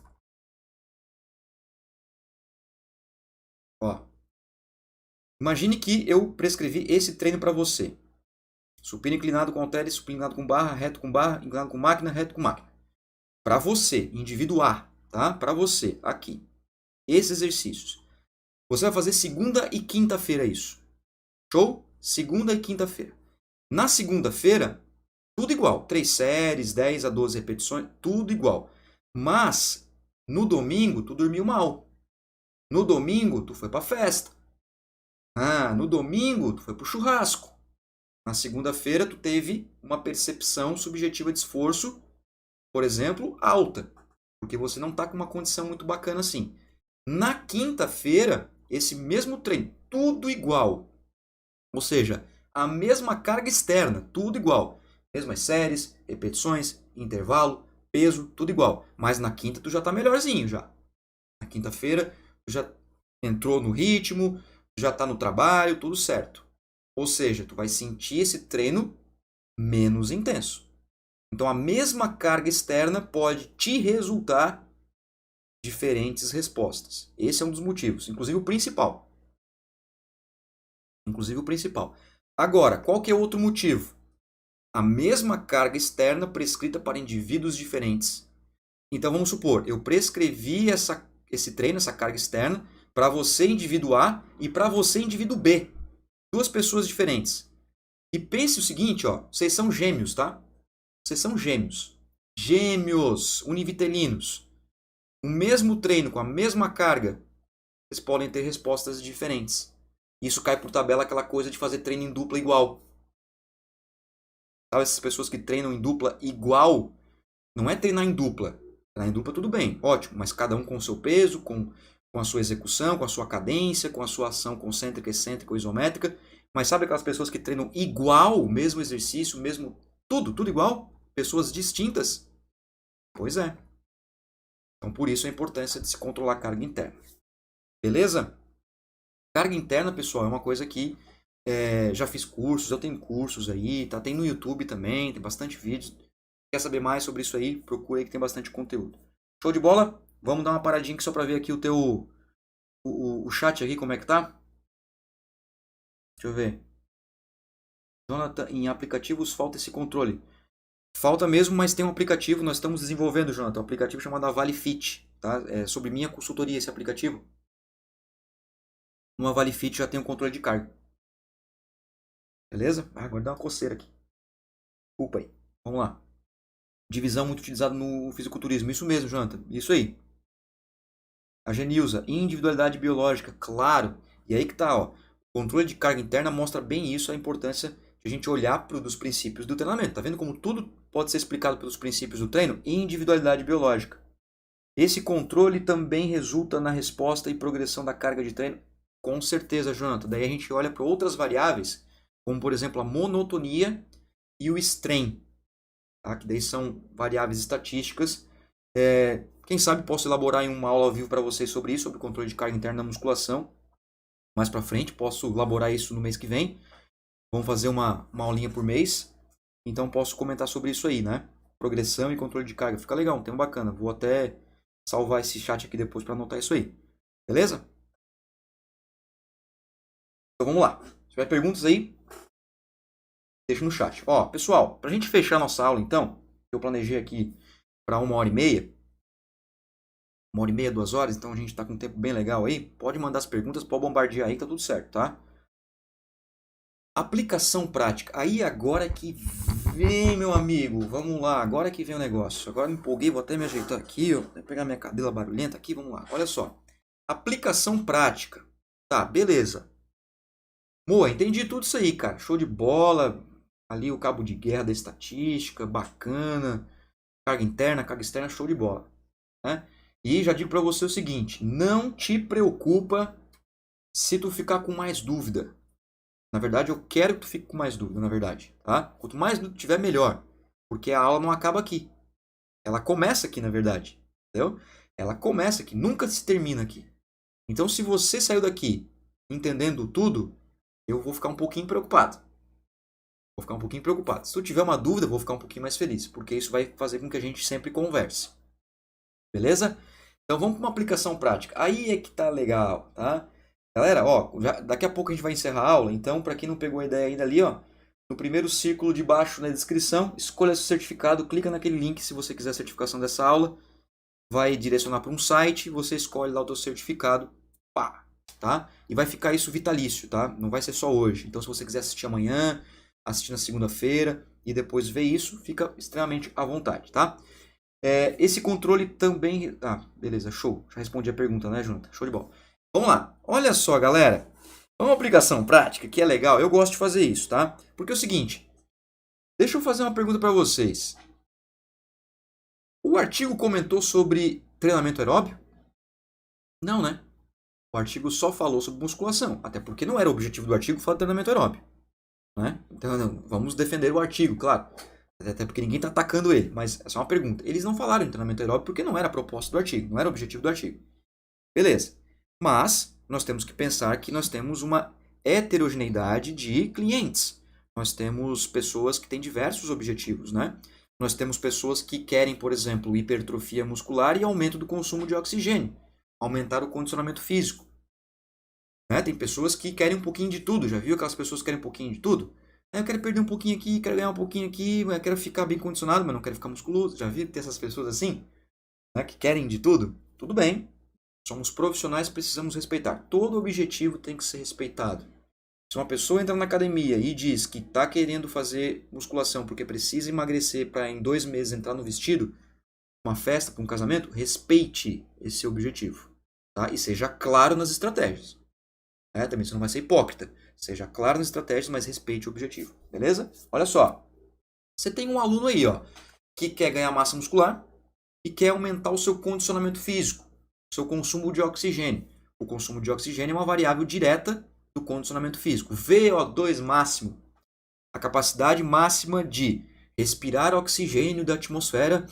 Imagine que eu prescrevi esse treino para você. Supino inclinado com halteres, supino inclinado com barra, inclinado com máquina, reto com máquina. Para você, indivíduo A, tá? Para você, aqui. Esses exercícios. Você vai fazer segunda e quinta-feira isso. Show? Segunda e quinta-feira. Na segunda-feira, tudo igual. 3 séries, 10 a 12 repetições, tudo igual. Mas, no domingo, tu dormiu mal. No domingo, tu foi para festa. No domingo, tu foi para o churrasco. Na segunda-feira, tu teve uma percepção subjetiva de esforço, por exemplo, alta. Porque você não está com uma condição muito bacana assim. Na quinta-feira, esse mesmo treino, tudo igual. Ou seja, a mesma carga externa, tudo igual. Mesmas séries, repetições, intervalo, peso, tudo igual. Mas na quinta tu já tá melhorzinho já. Na quinta-feira tu já entrou no ritmo, já tá no trabalho, tudo certo. Ou seja, tu vai sentir esse treino menos intenso. Então a mesma carga externa pode te resultar diferentes respostas. Esse é um dos motivos, inclusive o principal. Agora, qual que é outro motivo? A mesma carga externa prescrita para indivíduos diferentes. Então vamos supor, eu prescrevi esse treino, essa carga externa, para você indivíduo A e para você indivíduo B. Duas pessoas diferentes. E pense o seguinte, ó, vocês são gêmeos, tá? Vocês são gêmeos. Gêmeos univitelinos. O mesmo treino, com a mesma carga, vocês podem ter respostas diferentes. Isso cai por tabela aquela coisa de fazer treino em dupla igual. Sabe essas pessoas que treinam em dupla igual? Não é treinar em dupla. Treinar em dupla tudo bem, ótimo, mas cada um com o seu peso, com a sua execução, com a sua cadência, com a sua ação concêntrica, excêntrica ou isométrica. Mas sabe aquelas pessoas que treinam igual, o mesmo exercício, mesmo tudo igual? Pessoas distintas? Pois é. Então por isso a importância de se controlar a carga interna. Beleza? Carga interna, pessoal, é uma coisa que já fiz cursos, eu tenho cursos aí, tá? Tem no YouTube também, tem bastante vídeos. Quer saber mais sobre isso aí? Procura aí que tem bastante conteúdo. Show de bola? Vamos dar uma paradinha aqui só para ver aqui o chat aqui, como é que tá? Deixa eu ver. Jonathan, em aplicativos falta esse controle. Falta mesmo, mas tem um aplicativo, nós estamos desenvolvendo, Jonathan, um aplicativo chamado ValeFit, tá? É sobre minha consultoria esse aplicativo. No ValeFit já tem um controle de carga. Beleza? Agora dá uma coceira aqui. Desculpa aí. Vamos lá. Divisão muito utilizada no fisiculturismo. Isso mesmo, Jonathan. Isso aí. A Genilza, individualidade biológica, claro. E aí que tá, ó. O controle de carga interna mostra bem isso, a importância de a gente olhar para os princípios do treinamento. Tá vendo como tudo pode ser explicado pelos princípios do treino? Individualidade biológica. Esse controle também resulta na resposta e progressão da carga de treino? Com certeza, Jonathan. Daí a gente olha para outras variáveis, como por exemplo a monotonia e o strain, tá? Que daí são variáveis estatísticas. Quem sabe posso elaborar em uma aula ao vivo para vocês sobre isso, sobre o controle de carga interna na musculação. Mais para frente, posso elaborar isso no mês que vem. Vamos fazer uma aulinha por mês. Então posso comentar sobre isso aí, né? Progressão e controle de carga. Fica legal, um tema bacana. Vou até salvar esse chat aqui depois para anotar isso aí. Beleza? Então vamos lá. Se tiver perguntas aí, deixa no chat. Ó, pessoal, para a gente fechar nossa aula, então, eu planejei aqui para 1h30. 1h30, 2 horas, então a gente está com um tempo bem legal aí. Pode mandar as perguntas, pode bombardear aí, tá tudo certo, tá? Aplicação prática. Aí agora que vem, meu amigo. Vamos lá, agora que vem o negócio. Agora me empolguei, vou até me ajeitar aqui, ó. Vou pegar minha cadela barulhenta aqui, vamos lá. Olha só. Aplicação prática. Tá, beleza. Moa, entendi tudo isso aí, cara. Show de bola. Ali o cabo de guerra da estatística, bacana. Carga interna, carga externa, show de bola. Né? E já digo para você o seguinte, não te preocupa se tu ficar com mais dúvida. Na verdade, eu quero que tu fique com mais dúvida, na verdade. Tá? Quanto mais dúvida tiver, melhor. Porque a aula não acaba aqui. Ela começa aqui, na verdade. Entendeu? Ela começa aqui, nunca se termina aqui. Então, se você saiu daqui entendendo tudo, eu vou ficar um pouquinho preocupado. Se tu tiver uma dúvida, eu vou ficar um pouquinho mais feliz. Porque isso vai fazer com que a gente sempre converse. Beleza? Então vamos para uma aplicação prática. Aí é que tá legal, tá? Galera, ó, daqui a pouco a gente vai encerrar a aula. Então, para quem não pegou a ideia ainda ali, ó, no primeiro círculo de baixo na descrição, escolha seu certificado, clica naquele link se você quiser a certificação dessa aula. Vai direcionar para um site, você escolhe lá o teu certificado, pá, tá? E vai ficar isso vitalício, tá? Não vai ser só hoje. Então, se você quiser assistir amanhã, assistir na segunda-feira e depois ver isso, fica extremamente à vontade, tá? Esse controle também... Ah, beleza, show. Já respondi a pergunta, né, Jonathan? Show de bola. Vamos lá. Olha só, galera. É uma aplicação prática que é legal. Eu gosto de fazer isso, tá? Porque é o seguinte. Deixa eu fazer uma pergunta para vocês. O artigo comentou sobre treinamento aeróbio? Não, né? O artigo só falou sobre musculação, até porque não era o objetivo do artigo falar de treinamento aeróbio, né? Então, não, vamos defender o artigo, claro. Até porque ninguém está atacando ele, mas é só uma pergunta. Eles não falaram em treinamento aeróbio porque não era a proposta do artigo, não era o objetivo do artigo. Beleza. Mas nós temos que pensar que nós temos uma heterogeneidade de clientes. Nós temos pessoas que têm diversos objetivos, né? Nós temos pessoas que querem, por exemplo, hipertrofia muscular e aumento do consumo de oxigênio, aumentar o condicionamento físico. Né? Tem pessoas que querem um pouquinho de tudo. Já viu aquelas pessoas que querem um pouquinho de tudo? Eu quero perder um pouquinho aqui, quero ganhar um pouquinho aqui, eu quero ficar bem condicionado, mas não quero ficar musculoso. Já viu que tem essas pessoas assim? Né? Que querem de tudo? Tudo bem. Somos profissionais, precisamos respeitar. Todo objetivo tem que ser respeitado. Se uma pessoa entra na academia e diz que está querendo fazer musculação porque precisa emagrecer para em 2 meses entrar no vestido, uma festa, para um casamento, respeite esse objetivo. Tá? E seja claro nas estratégias. Também você não vai ser hipócrita. Seja claro nas estratégias, mas respeite o objetivo. Beleza? Olha só. Você tem um aluno aí, ó, que quer ganhar massa muscular e quer aumentar o seu condicionamento físico, o seu consumo de oxigênio. O consumo de oxigênio é uma variável direta do condicionamento físico. VO2 máximo, a capacidade máxima de respirar oxigênio da atmosfera,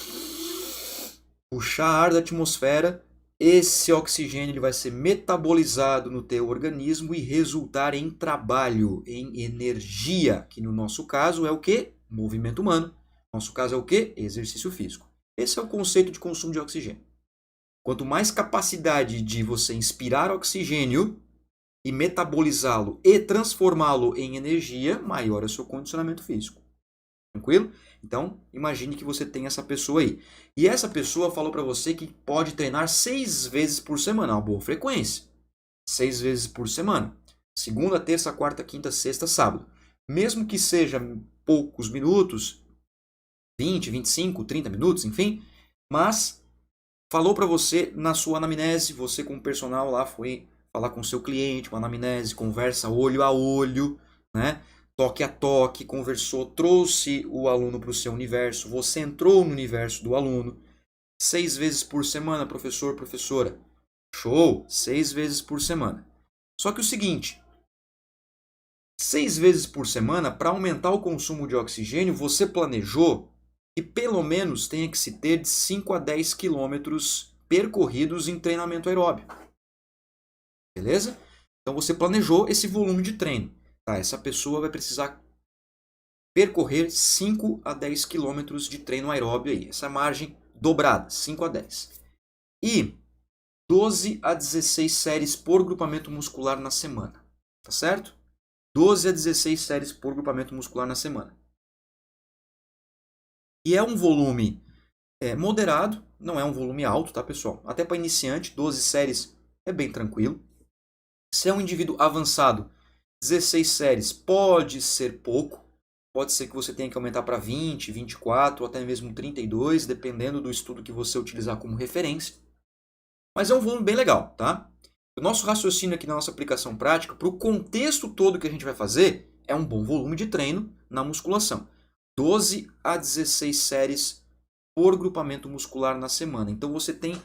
puxar ar da atmosfera. Esse oxigênio ele vai ser metabolizado no teu organismo e resultar em trabalho, em energia, que no nosso caso é o que? Movimento humano. No nosso caso é o que? Exercício físico. Esse é o conceito de consumo de oxigênio. Quanto mais capacidade de você inspirar oxigênio e metabolizá-lo e transformá-lo em energia, maior é o seu condicionamento físico. Tranquilo? Então, imagine que você tem essa pessoa aí. E essa pessoa falou para você que pode treinar 6 vezes por semana, uma boa frequência. 6 vezes por semana. Segunda, terça, quarta, quinta, sexta, sábado. Mesmo que seja poucos minutos, 20, 25, 30 minutos, enfim, mas falou para você na sua anamnese, você como personal lá foi falar com o seu cliente, uma anamnese, conversa olho a olho, né? Toque a toque, conversou, trouxe o aluno para o seu universo, você entrou no universo do aluno. 6 vezes por semana, professor, professora. Show! 6 vezes por semana. Só que o seguinte, 6 vezes por semana, para aumentar o consumo de oxigênio, você planejou que pelo menos tenha que se ter de 5 a 10 quilômetros percorridos em treinamento aeróbio. Beleza? Então você planejou esse volume de treino. Tá, essa pessoa vai precisar percorrer 5 a 10 quilômetros de treino aeróbio aí. Essa margem dobrada, 5 a 10. E 12 a 16 séries por grupamento muscular na semana. Tá certo? 12 a 16 séries por grupamento muscular na semana. E é um volume moderado, não é um volume alto, tá, pessoal? Até para iniciante, 12 séries é bem tranquilo. Se é um indivíduo avançado, 16 séries pode ser pouco. Pode ser que você tenha que aumentar para 20, 24 ou até mesmo 32, dependendo do estudo que você utilizar como referência. Mas é um volume bem legal, tá? O nosso raciocínio aqui na nossa aplicação prática, para o contexto todo que a gente vai fazer, é um bom volume de treino na musculação. 12 a 16 séries por grupamento muscular na semana. Então você tem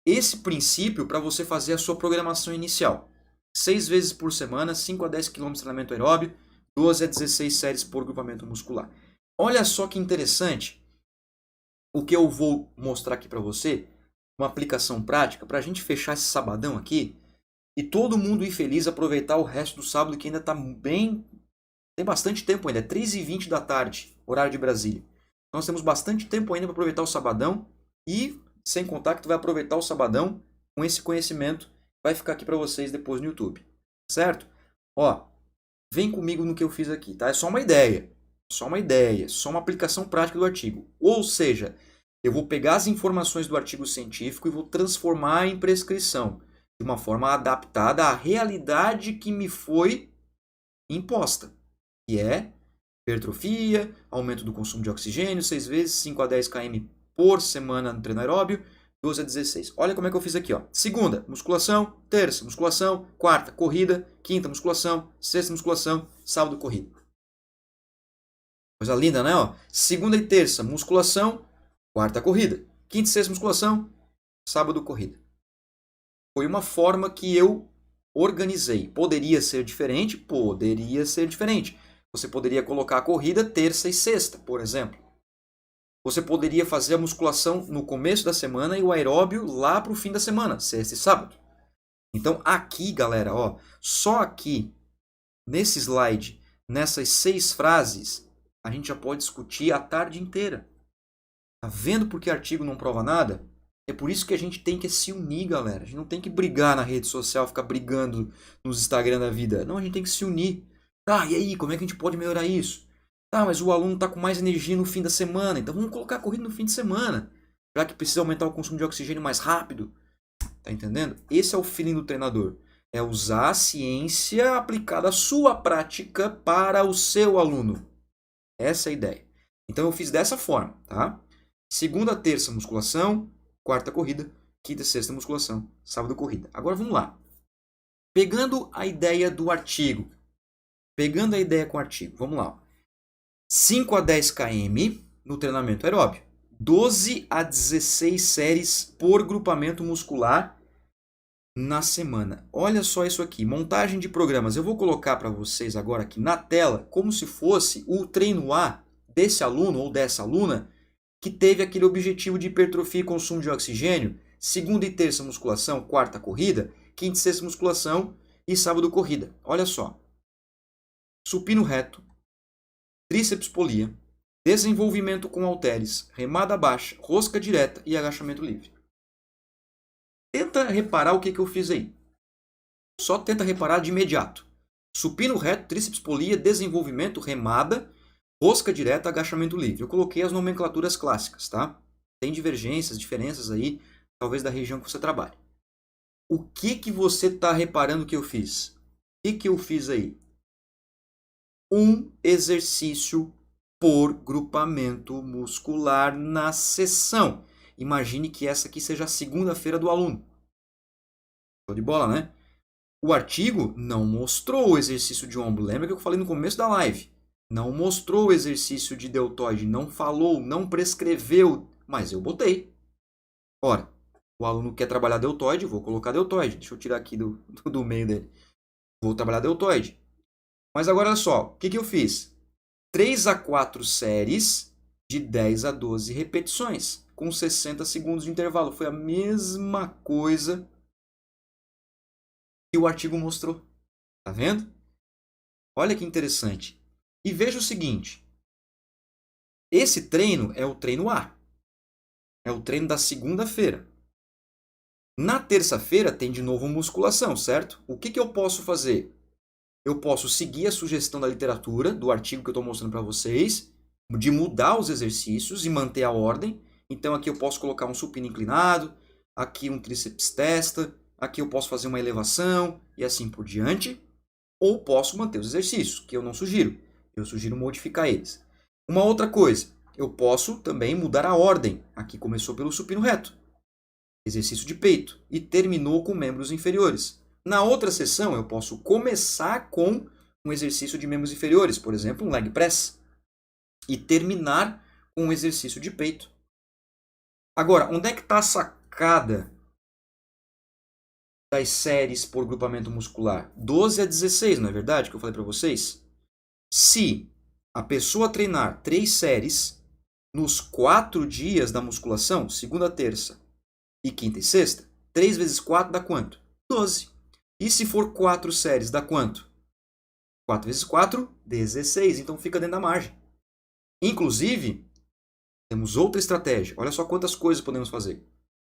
esse princípio para você fazer a sua programação inicial. 6 vezes por semana, 5 a 10 km de treinamento aeróbio, 12 a 16 séries por grupamento muscular. Olha só que interessante o que eu vou mostrar aqui para você, uma aplicação prática, para a gente fechar esse sabadão aqui e todo mundo ir feliz, aproveitar o resto do sábado que ainda está bem... Tem bastante tempo ainda, é 3h20 da tarde, horário de Brasília. Nós temos bastante tempo ainda para aproveitar o sabadão e, sem contar que tu vai aproveitar o sabadão com esse conhecimento, vai ficar aqui para vocês depois no YouTube, certo? Ó, vem comigo no que eu fiz aqui, tá? É só uma ideia, só uma aplicação prática do artigo. Ou seja, eu vou pegar as informações do artigo científico e vou transformar em prescrição, de uma forma adaptada à realidade que me foi imposta, que é hipertrofia, aumento do consumo de oxigênio, 6 vezes, 5 a 10 km por semana no treino aeróbio, 12 a 16. Olha como é que eu fiz aqui, ó. Segunda, musculação. Terça, musculação. Quarta, corrida. Quinta, musculação. Sexta, musculação. Sábado, corrida. Coisa linda, né? Ó. Segunda e terça, musculação. Quarta, corrida. Quinta e sexta, musculação. Sábado, corrida. Foi uma forma que eu organizei. Poderia ser diferente? Poderia ser diferente. Você poderia colocar a corrida terça e sexta, por exemplo. Você poderia fazer a musculação no começo da semana e o aeróbio lá para o fim da semana, sexta e sábado. Então aqui, galera, ó, só aqui, nesse slide, nessas 6 frases, a gente já pode discutir a tarde inteira. Tá vendo por que artigo não prova nada? É por isso que a gente tem que se unir, galera. A gente não tem que brigar na rede social, ficar brigando nos Instagram da vida. Não, a gente tem que se unir. Tá, e aí, como é que a gente pode melhorar isso? Tá, mas o aluno está com mais energia no fim da semana, então vamos colocar a corrida no fim de semana. Já que precisa aumentar o consumo de oxigênio mais rápido. Tá entendendo? Esse é o feeling do treinador. É usar a ciência aplicada à sua prática para o seu aluno. Essa é a ideia. Então eu fiz dessa forma, tá? Segunda, terça, musculação. Quarta, corrida. Quinta, sexta, musculação. Sábado, corrida. Agora vamos lá. Pegando a ideia do artigo. Pegando a ideia com o artigo. Vamos lá. 5 a 10 km no treinamento aeróbio. 12 a 16 séries por grupamento muscular na semana. Olha só isso aqui. Montagem de programas. Eu vou colocar para vocês agora aqui na tela como se fosse o treino A desse aluno ou dessa aluna que teve aquele objetivo de hipertrofia e consumo de oxigênio, segunda e terça musculação, quarta corrida, quinta e sexta musculação e sábado corrida. Olha só. Supino reto, tríceps polia, desenvolvimento com halteres, remada baixa, rosca direta e agachamento livre. Tenta reparar o que eu fiz aí. Só tenta reparar de imediato. Supino reto, tríceps polia, desenvolvimento, remada, rosca direta, agachamento livre. Eu coloquei as nomenclaturas clássicas, tá? Tem divergências, diferenças aí, talvez da região que você trabalha. O que você está reparando que eu fiz? O que eu fiz aí? Um exercício por grupamento muscular na sessão. Imagine que essa aqui seja a segunda-feira do aluno. Show de bola, né? O artigo não mostrou o exercício de ombro. Lembra que eu falei no começo da live? Não mostrou o exercício de deltoide, não falou, não prescreveu, mas eu botei. Ora, o aluno quer trabalhar deltoide, vou colocar deltoide. Deixa eu tirar aqui do meio dele. Vou trabalhar deltoide. Mas agora olha só, o que eu fiz? 3 a 4 séries de 10 a 12 repetições, com 60 segundos de intervalo. Foi a mesma coisa que o artigo mostrou. Tá vendo? Olha que interessante. E veja o seguinte. Esse treino é o treino A. É o treino da segunda-feira. Na terça-feira tem de novo musculação, certo? O que eu posso fazer? Eu posso seguir a sugestão da literatura, do artigo que eu estou mostrando para vocês, de mudar os exercícios e manter a ordem. Então aqui eu posso colocar um supino inclinado, aqui um tríceps testa, aqui eu posso fazer uma elevação e assim por diante. Ou posso manter os exercícios, que eu não sugiro. Eu sugiro modificar eles. Uma outra coisa, eu posso também mudar a ordem. Aqui começou pelo supino reto, exercício de peito, e terminou com membros inferiores. Na outra sessão, eu posso começar com um exercício de membros inferiores, por exemplo, um leg press, e terminar com um exercício de peito. Agora, onde é que está a sacada das séries por grupamento muscular? 12 a 16, não é verdade que eu falei para vocês? Se a pessoa treinar 3 séries nos 4 dias da musculação, segunda, terça e quinta e sexta, 3 vezes 4 dá quanto? 12. E se for 4 séries, dá quanto? 4 vezes 4, 16. Então fica dentro da margem. Inclusive, temos outra estratégia. Olha só quantas coisas podemos fazer.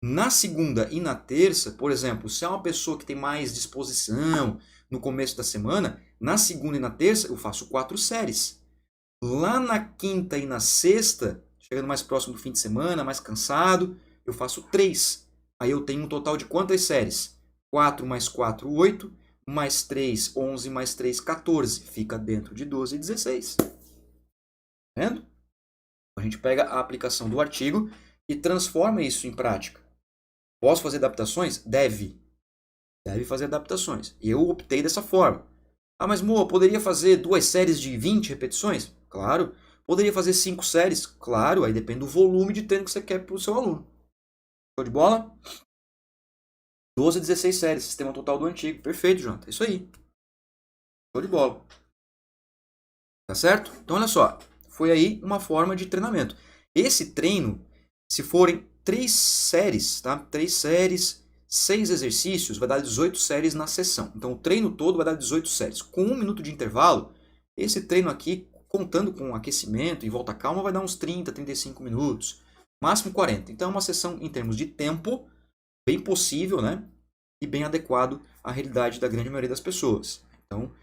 Na segunda e na terça, por exemplo, se é uma pessoa que tem mais disposição no começo da semana, na segunda e na terça eu faço 4 séries. Lá na quinta e na sexta, chegando mais próximo do fim de semana, mais cansado, eu faço 3. Aí eu tenho um total de quantas séries? 4 mais 4, 8, mais 3, 11, mais 3, 14. Fica dentro de 12 e 16. Tá vendo? A gente pega a aplicação do artigo e transforma isso em prática. Posso fazer adaptações? Deve fazer adaptações. Eu optei dessa forma. Ah, mas Mo, poderia fazer 2 séries de 20 repetições? Claro. Poderia fazer 5 séries? Claro. Aí depende do volume de treino que você quer para o seu aluno. Show de bola? 12 a 16 séries, sistema total do antigo. Perfeito, Jonathan. É isso aí. Show de bola. Tá certo? Então, olha só. Foi aí uma forma de treinamento. Esse treino, se forem 3 séries, tá? 3 séries, 6 exercícios, vai dar 18 séries na sessão. Então, o treino todo vai dar 18 séries. Com 1 minuto de intervalo, esse treino aqui, contando com aquecimento e volta calma, vai dar uns 30, 35 minutos. Máximo 40. Então, é uma sessão, em termos de tempo, bem possível, né? E bem adequado à realidade da grande maioria das pessoas. Então,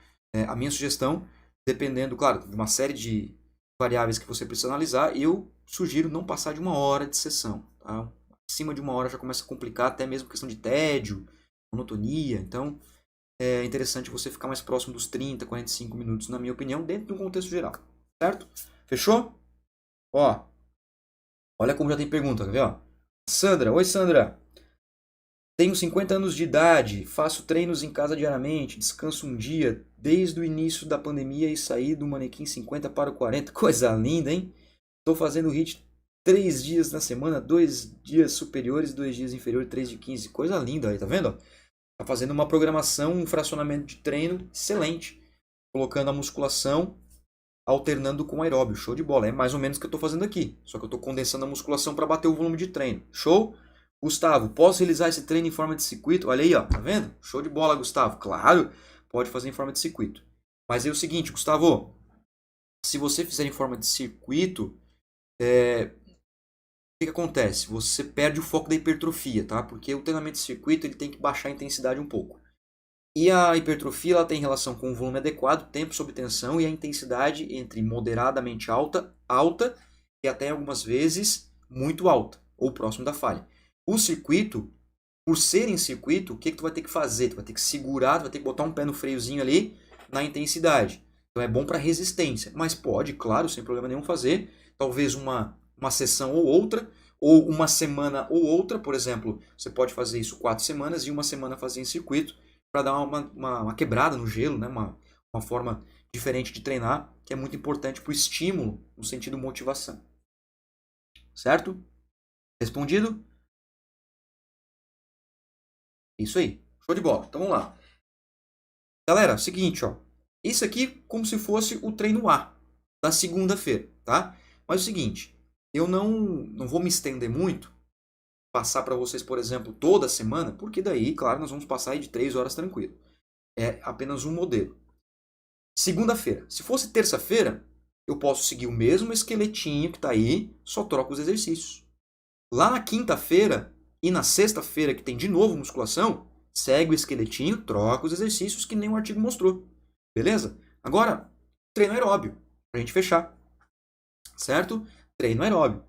a minha sugestão, dependendo, claro, de uma série de variáveis que você precisa analisar, eu sugiro não passar de 1 hora de sessão. Tá? Acima de 1 hora já começa a complicar, até mesmo questão de tédio, monotonia. Então, é interessante você ficar mais próximo dos 30, 45 minutos, na minha opinião, dentro de um contexto geral. Certo? Fechou? Ó, olha como já tem pergunta, quer ver? Ó? Sandra, oi Sandra. Tenho 50 anos de idade, faço treinos em casa diariamente, descanso um dia desde o início da pandemia e saí do manequim 50 para o 40. Coisa linda, hein? Estou fazendo HIIT 3 dias na semana, 2 dias superiores, 2 dias inferiores, 3 de 15. Coisa linda aí, tá vendo? Tá fazendo uma programação, um fracionamento de treino excelente. Colocando a musculação, alternando com o aeróbio. Show de bola. É mais ou menos o que eu estou fazendo aqui. Só que eu estou condensando a musculação para bater o volume de treino. Show? Gustavo, posso realizar esse treino em forma de circuito? Olha aí, ó, tá vendo? Show de bola, Gustavo. Claro, pode fazer em forma de circuito. Mas é o seguinte, Gustavo, se você fizer em forma de circuito, o que acontece? Você perde o foco da hipertrofia, tá? Porque o treinamento de circuito ele tem que baixar a intensidade um pouco. E a hipertrofia ela tem relação com o volume adequado, tempo sob tensão e a intensidade entre moderadamente alta, alta e até algumas vezes muito alta, ou próximo da falha. O circuito, por ser em circuito, o que tu vai ter que fazer? Tu vai ter que segurar, tu vai ter que botar um pé no freiozinho ali na intensidade. Então é bom para resistência, mas pode, claro, sem problema nenhum fazer, talvez uma sessão ou uma semana ou outra, por exemplo, você pode fazer isso 4 semanas e uma semana fazer em circuito, para dar uma quebrada no gelo, né? Uma forma diferente de treinar, que é muito importante para o estímulo, no sentido motivação. Certo? Respondido? Isso aí. Show de bola. Então vamos lá. Galera, seguinte, ó. Isso aqui como se fosse o treino A da segunda-feira, tá? Mas é o seguinte, eu não vou me estender muito, passar para vocês, por exemplo, toda semana, porque daí, claro, nós vamos passar aí de 3 horas tranquilo. É apenas um modelo. Segunda-feira. Se fosse terça-feira, eu posso seguir o mesmo esqueletinho que está aí, só troco os exercícios. Lá na quinta-feira e na sexta-feira, que tem de novo musculação, segue o esqueletinho, troca os exercícios que nem o artigo mostrou. Beleza? Agora, treino aeróbio, pra gente fechar. Certo? Treino aeróbio.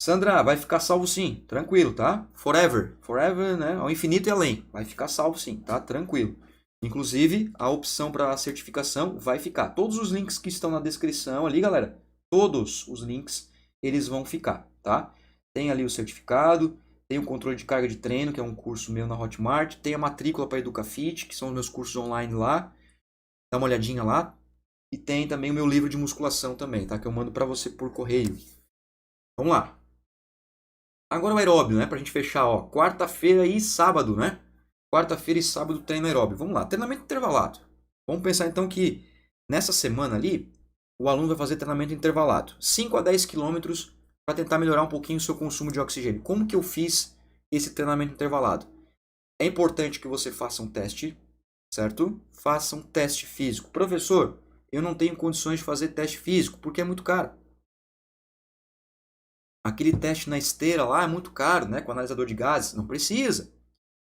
Sandra, vai ficar salvo sim, tranquilo, tá? Forever, forever, né? Ao infinito e além. Vai ficar salvo sim, tá? Tranquilo. Inclusive, a opção para certificação vai ficar. Todos os links que estão na descrição ali, galera, todos os links, eles vão ficar, tá? Tem ali o certificado, tem o controle de carga de treino, que é um curso meu na Hotmart, tem a matrícula para EducaFit, que são os meus cursos online lá. Dá uma olhadinha lá. E tem também o meu livro de musculação também, tá? Que eu mando para você por correio. Vamos lá. Agora o aeróbio, né? Pra gente fechar, ó. Quarta-feira e sábado, né? Quarta-feira e sábado treino aeróbio. Vamos lá, treinamento intervalado. Vamos pensar então que nessa semana ali, o aluno vai fazer treinamento intervalado. 5 a 10 quilômetros para tentar melhorar um pouquinho o seu consumo de oxigênio. Como que eu fiz esse treinamento intervalado? É importante que você faça um teste, certo? Faça um teste físico. Professor, eu não tenho condições de fazer teste físico porque é muito caro. Aquele teste na esteira lá é muito caro, né? Com analisador de gases. Não precisa.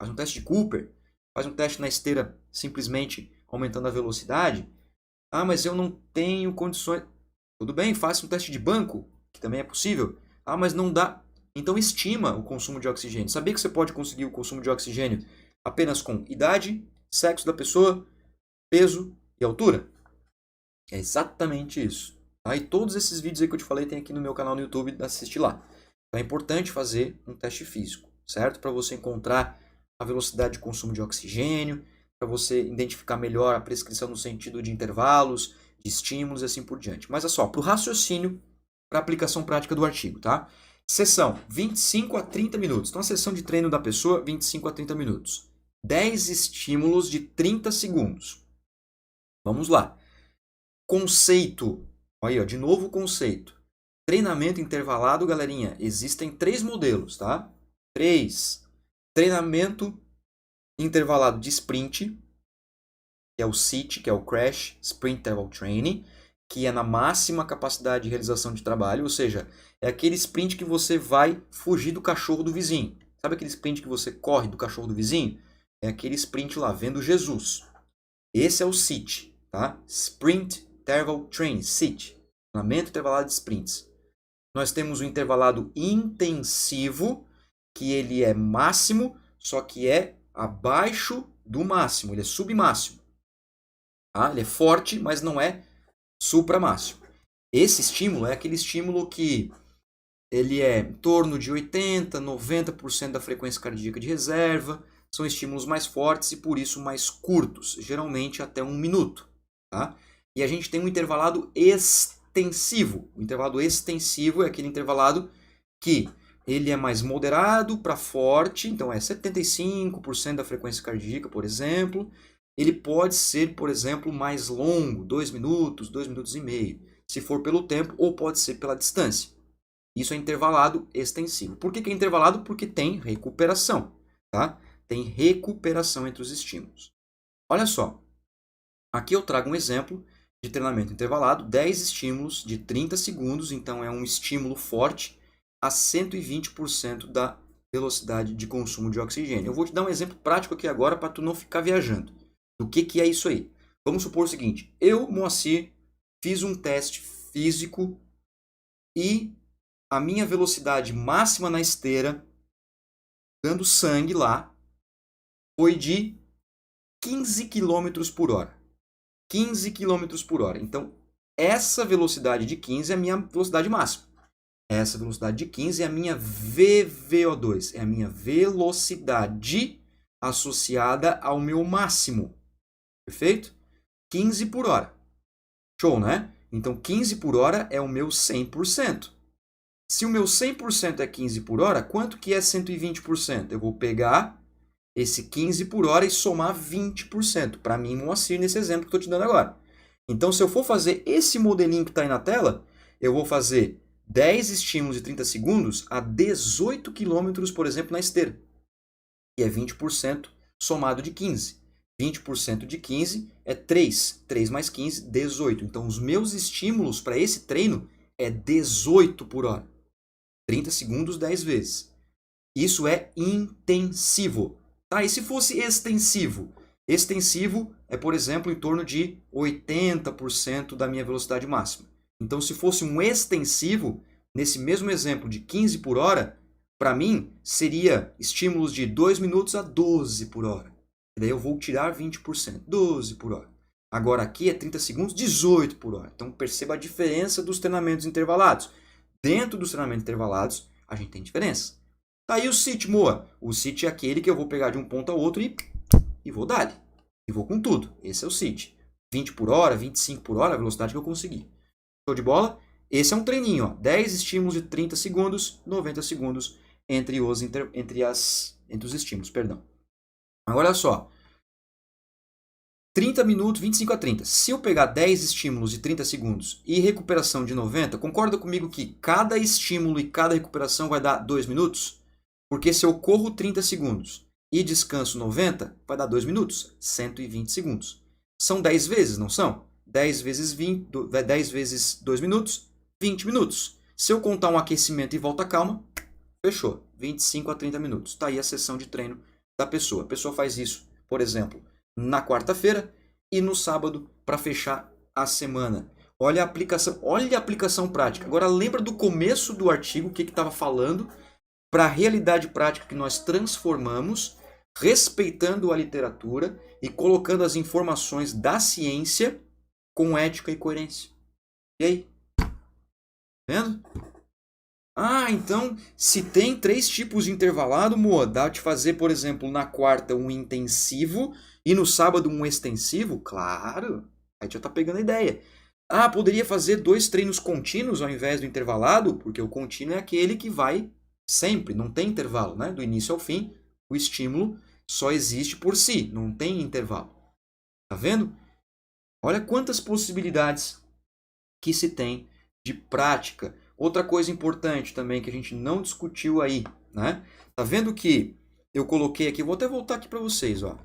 Faz um teste de Cooper. Faz um teste na esteira simplesmente aumentando a velocidade. Ah, mas eu não tenho condições. Tudo bem, faça um teste de banco, que também é possível. Ah, mas não dá. Então estima o consumo de oxigênio. Sabia que você pode conseguir o consumo de oxigênio apenas com idade, sexo da pessoa, peso e altura? É exatamente isso. Tá? E todos esses vídeos aí que eu te falei tem aqui no meu canal no YouTube, assiste lá. Então é importante fazer um teste físico, certo? Para você encontrar a velocidade de consumo de oxigênio, para você identificar melhor a prescrição no sentido de intervalos, de estímulos e assim por diante. Mas é só, para o raciocínio, para a aplicação prática do artigo, tá? Sessão, 25 a 30 minutos. Então, a sessão de treino da pessoa, 25 a 30 minutos. 10 estímulos de 30 segundos. Vamos lá. Conceito. Aí, ó, de novo o conceito. Treinamento intervalado, galerinha, existem 3 modelos, tá? 3. Treinamento intervalado de sprint, que é o CIT, que é o Crash Sprint Interval Training, que é na máxima capacidade de realização de trabalho, ou seja, é aquele sprint que você vai fugir do cachorro do vizinho. Sabe aquele sprint que você corre do cachorro do vizinho? É aquele sprint lá, vendo Jesus. Esse é o CIT, tá? Sprint Interval Training, CIT, treinamento intervalado de sprints. Nós temos o intervalado intensivo, que ele é máximo, só que é abaixo do máximo, ele é submáximo. Tá? Ele é forte, mas não é supramáximo. Esse estímulo é aquele estímulo que ele é em torno de 80%, 90% da frequência cardíaca de reserva. São estímulos mais fortes e por isso mais curtos, geralmente até 1 minuto. Tá? E a gente tem um intervalado extensivo. O intervalado extensivo é aquele intervalado que ele é mais moderado para forte, então é 75% da frequência cardíaca, por exemplo. Ele pode ser, por exemplo, mais longo, 2 minutos, 2 minutos e meio, se for pelo tempo, ou pode ser pela distância. Isso é intervalado extensivo. Por que é intervalado? Porque tem recuperação, tá? Tem recuperação entre os estímulos. Olha só, aqui eu trago um exemplo de treinamento intervalado, 10 estímulos de 30 segundos, então é um estímulo forte a 120% da velocidade de consumo de oxigênio. Eu vou te dar um exemplo prático aqui agora para tu não ficar viajando. Do que é isso aí? Vamos supor o seguinte, eu, Moacir, fiz um teste físico e a minha velocidade máxima na esteira, dando sangue lá, foi de 15 km por hora. 15 km por hora. Então, essa velocidade de 15 é a minha velocidade máxima. Essa velocidade de 15 é a minha VVO2, é a minha velocidade associada ao meu máximo. Perfeito? 15 por hora. Show, né? Então, 15 por hora é o meu 100%. Se o meu 100% é 15 por hora, quanto que é 120%? Eu vou pegar esse 15 por hora e somar 20%. Para mim, Moacir, nesse exemplo que estou te dando agora. Então, se eu for fazer esse modelinho que está aí na tela, eu vou fazer 10 estímulos de 30 segundos a 18 km, por exemplo, na esteira. E é 20% somado de 15. 20% de 15 é 3. 3 mais 15, 18. Então, os meus estímulos para esse treino é 18 por hora. 30 segundos, 10 vezes. Isso é intensivo. Tá? E se fosse extensivo? Extensivo é, por exemplo, em torno de 80% da minha velocidade máxima. Então, se fosse um extensivo, nesse mesmo exemplo de 15 por hora, para mim, seria estímulos de 2 minutos a 12 por hora. E daí eu vou tirar 20%, 12 por hora. Agora aqui é 30 segundos, 18 por hora. Então, perceba a diferença dos treinamentos intervalados. Dentro dos treinamentos intervalados, a gente tem diferença. Tá aí o CIT, Moa. O CIT é aquele que eu vou pegar de um ponto ao outro e vou dar. E vou com tudo. Esse é o CIT. 20 por hora, 25 por hora, a velocidade que eu conseguir. Show de bola? Esse é um treininho. Ó. 10 estímulos de 30 segundos, 90 segundos entre os estímulos. Perdão. Agora olha só. 30 minutos, 25 a 30. Se eu pegar 10 estímulos de 30 segundos e recuperação de 90, concorda comigo que cada estímulo e cada recuperação vai dar 2 minutos? Porque se eu corro 30 segundos e descanso 90, vai dar 2 minutos, 120 segundos. São 10 vezes, não são? 10 vezes 10 vezes 2 minutos, 20 minutos. Se eu contar um aquecimento e volta calma, fechou. 25 a 30 minutos. Está aí a sessão de treino da pessoa. A pessoa faz isso, por exemplo, na quarta-feira e no sábado para fechar a semana. Olha a aplicação prática. Agora lembra do começo do artigo, o que estava falando, para a realidade prática que nós transformamos, respeitando a literatura e colocando as informações da ciência com ética e coerência. E aí? Vendo? Ah, então, se tem 3 tipos de intervalado, Moa, dá de fazer, por exemplo, na quarta um intensivo e no sábado um extensivo? Claro, aí já tá pegando a ideia. Ah, poderia fazer 2 treinos contínuos ao invés do intervalado, porque o contínuo é aquele que vai sempre, não tem intervalo, né? Do início ao fim, o estímulo só existe por si, não tem intervalo. Tá vendo? Olha quantas possibilidades que se tem de prática. Outra coisa importante também que a gente não discutiu aí, né? Tá vendo que eu coloquei aqui, vou até voltar aqui para vocês, ó.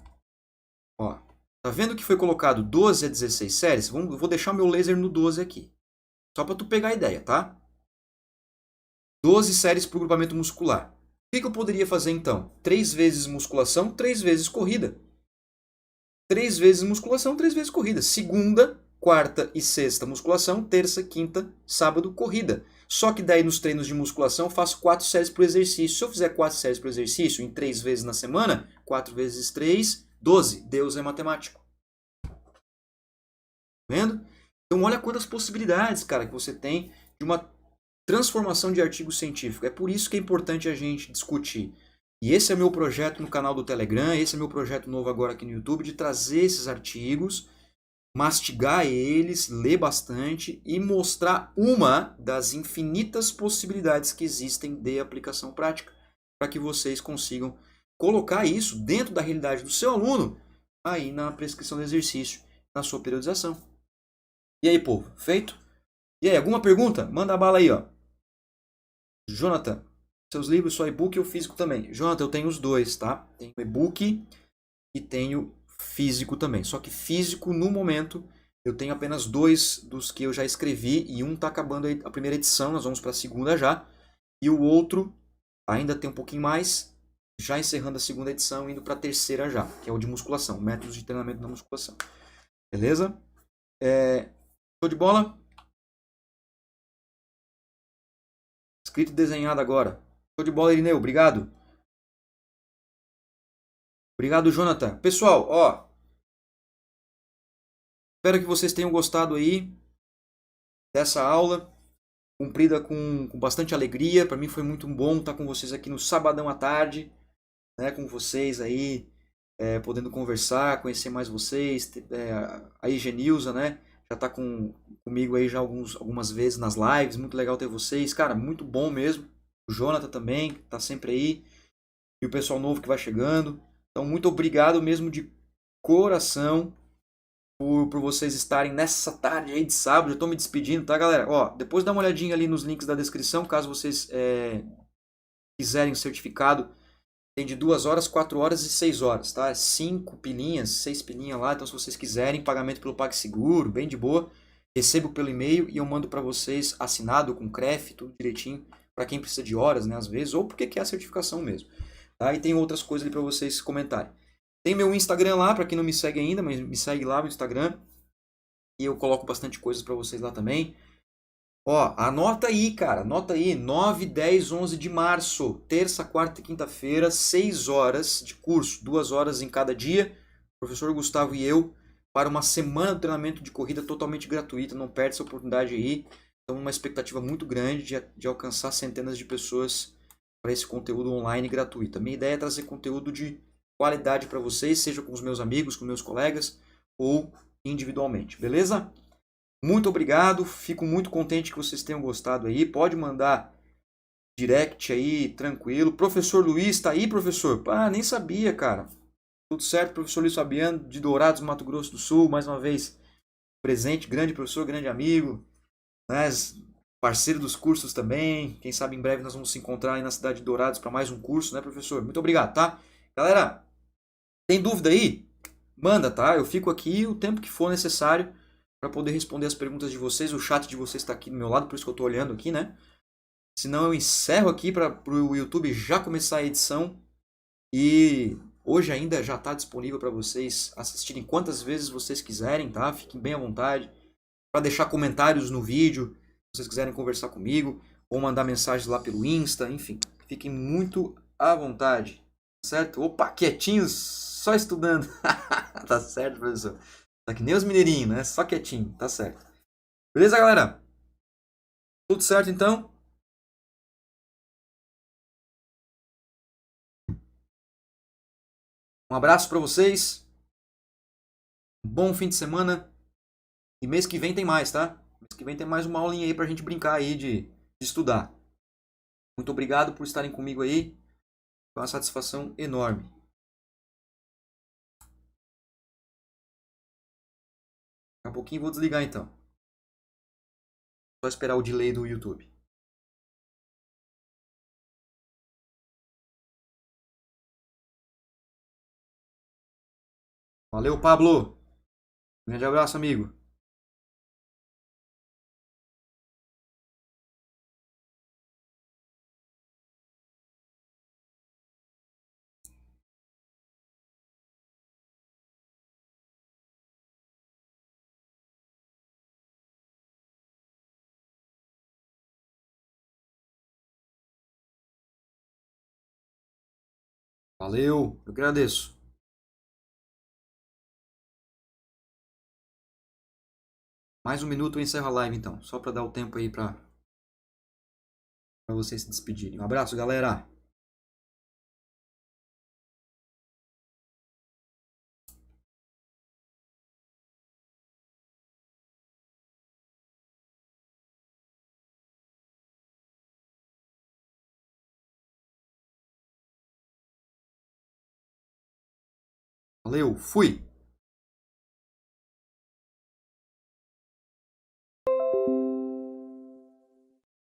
Ó, tá vendo que foi colocado 12 a 16 séries? Vou deixar o meu laser no 12 aqui. Só para tu pegar a ideia, tá? 12 séries por grupamento muscular. O que eu poderia fazer então? 3 vezes musculação, 3 vezes corrida. 3 vezes musculação, 3 vezes corrida. Segunda, quarta e sexta musculação, terça, quinta, sábado, corrida. Só que daí nos treinos de musculação eu faço 4 séries por exercício. Se eu fizer 4 séries por exercício em 3 vezes na semana, 4 vezes 3, 12. Deus é matemático. Vendo? Então olha quantas possibilidades, cara, que você tem de uma transformação de artigo científico. É por isso que é importante a gente discutir. E esse é meu projeto no canal do Telegram, esse é meu projeto novo agora aqui no YouTube, de trazer esses artigos, mastigar eles, ler bastante e mostrar uma das infinitas possibilidades que existem de aplicação prática, para que vocês consigam colocar isso dentro da realidade do seu aluno, aí na prescrição do exercício, na sua periodização. E aí, povo, feito? E aí, alguma pergunta? Manda a bala aí, ó. Jonathan, seus livros, só e-book ou físico também? Jonathan, eu tenho os dois, tá? Tenho e-book e tenho físico também. Só que físico, no momento, eu tenho apenas 2 dos que eu já escrevi e um tá acabando a primeira edição, nós vamos para a segunda já. E o outro ainda tem um pouquinho mais, já encerrando a segunda edição, indo para a terceira já, que é o de musculação, métodos de treinamento da musculação. Beleza? Show de bola? Escrito e desenhado agora. Show de bola, Irineu. Obrigado. Obrigado, Jonathan. Pessoal, ó, espero que vocês tenham gostado aí dessa aula, cumprida com bastante alegria. Para mim foi muito bom estar com vocês aqui no sabadão à tarde, né, com vocês aí, podendo conversar, conhecer mais vocês. A Higienilza, né, já está comigo aí já algumas vezes nas lives. Muito legal ter vocês, cara, muito bom mesmo. O Jonathan também, está sempre aí. E o pessoal novo que vai chegando. Então, muito obrigado mesmo de coração por vocês estarem nessa tarde aí de sábado. Eu estou me despedindo, tá, galera? Ó, depois dá uma olhadinha ali nos links da descrição, caso vocês quiserem o certificado. Tem de 2 horas, 4 horas e 6 horas, tá? 5 pilinhas, 6 pilinhas lá. Então, se vocês quiserem, pagamento pelo PagSeguro, bem de boa. Recebo pelo e-mail e eu mando para vocês assinado, com CREF, tudo direitinho. Para quem precisa de horas, né, às vezes, ou porque quer a certificação mesmo. Tá? E tem outras coisas ali para vocês comentarem. Tem meu Instagram lá, para quem não me segue ainda, mas me segue lá no Instagram. E eu coloco bastante coisas para vocês lá também. Ó, anota aí, cara. Anota aí. 9, 10, 11 de março. Terça, quarta e quinta-feira. 6 horas de curso. 2 horas em cada dia. Professor Gustavo e eu. Para uma semana de treinamento de corrida totalmente gratuita. Não perde essa oportunidade aí. Então, uma expectativa muito grande de alcançar centenas de pessoas para esse conteúdo online gratuito. A minha ideia é trazer conteúdo de qualidade para vocês, seja com os meus amigos, com meus colegas ou individualmente. Beleza? Muito obrigado, fico muito contente que vocês tenham gostado aí. Pode mandar direct aí, tranquilo. Professor Luiz, tá aí, professor? Ah, nem sabia, cara. Tudo certo, professor Luiz Fabiano, de Dourados, Mato Grosso do Sul, mais uma vez presente, grande professor, grande amigo, né? Parceiro dos cursos também. Quem sabe em breve nós vamos se encontrar aí na cidade de Dourados para mais um curso, né, professor? Muito obrigado, tá? Galera, tem dúvida aí? Manda, tá? Eu fico aqui o tempo que for necessário para poder responder as perguntas de vocês. O chat de vocês está aqui do meu lado, por isso que eu estou olhando aqui, né? Senão eu encerro aqui para o YouTube já começar a edição. E hoje ainda já está disponível para vocês assistirem quantas vezes vocês quiserem, tá? Fiquem bem à vontade. Para deixar comentários no vídeo, se vocês quiserem conversar comigo, ou mandar mensagens lá pelo Insta, enfim. Fiquem muito à vontade, certo? Opa, quietinhos, só estudando. Tá certo, professor. Tá que nem os mineirinhos, né? Só quietinho, tá certo. Beleza, galera? Tudo certo, então? Um abraço para vocês. Um bom fim de semana. E mês que vem tem mais, tá? Mês que vem tem mais uma aulinha aí pra gente brincar aí de estudar. Muito obrigado por estarem comigo aí. Foi uma satisfação enorme. Daqui a pouquinho vou desligar então. Só esperar o delay do YouTube. Valeu, Pablo. Grande abraço, amigo. Valeu, eu agradeço. Mais um minuto eu encerro a live então, só para dar o tempo aí para vocês se despedirem. Um abraço, galera. Valeu, fui.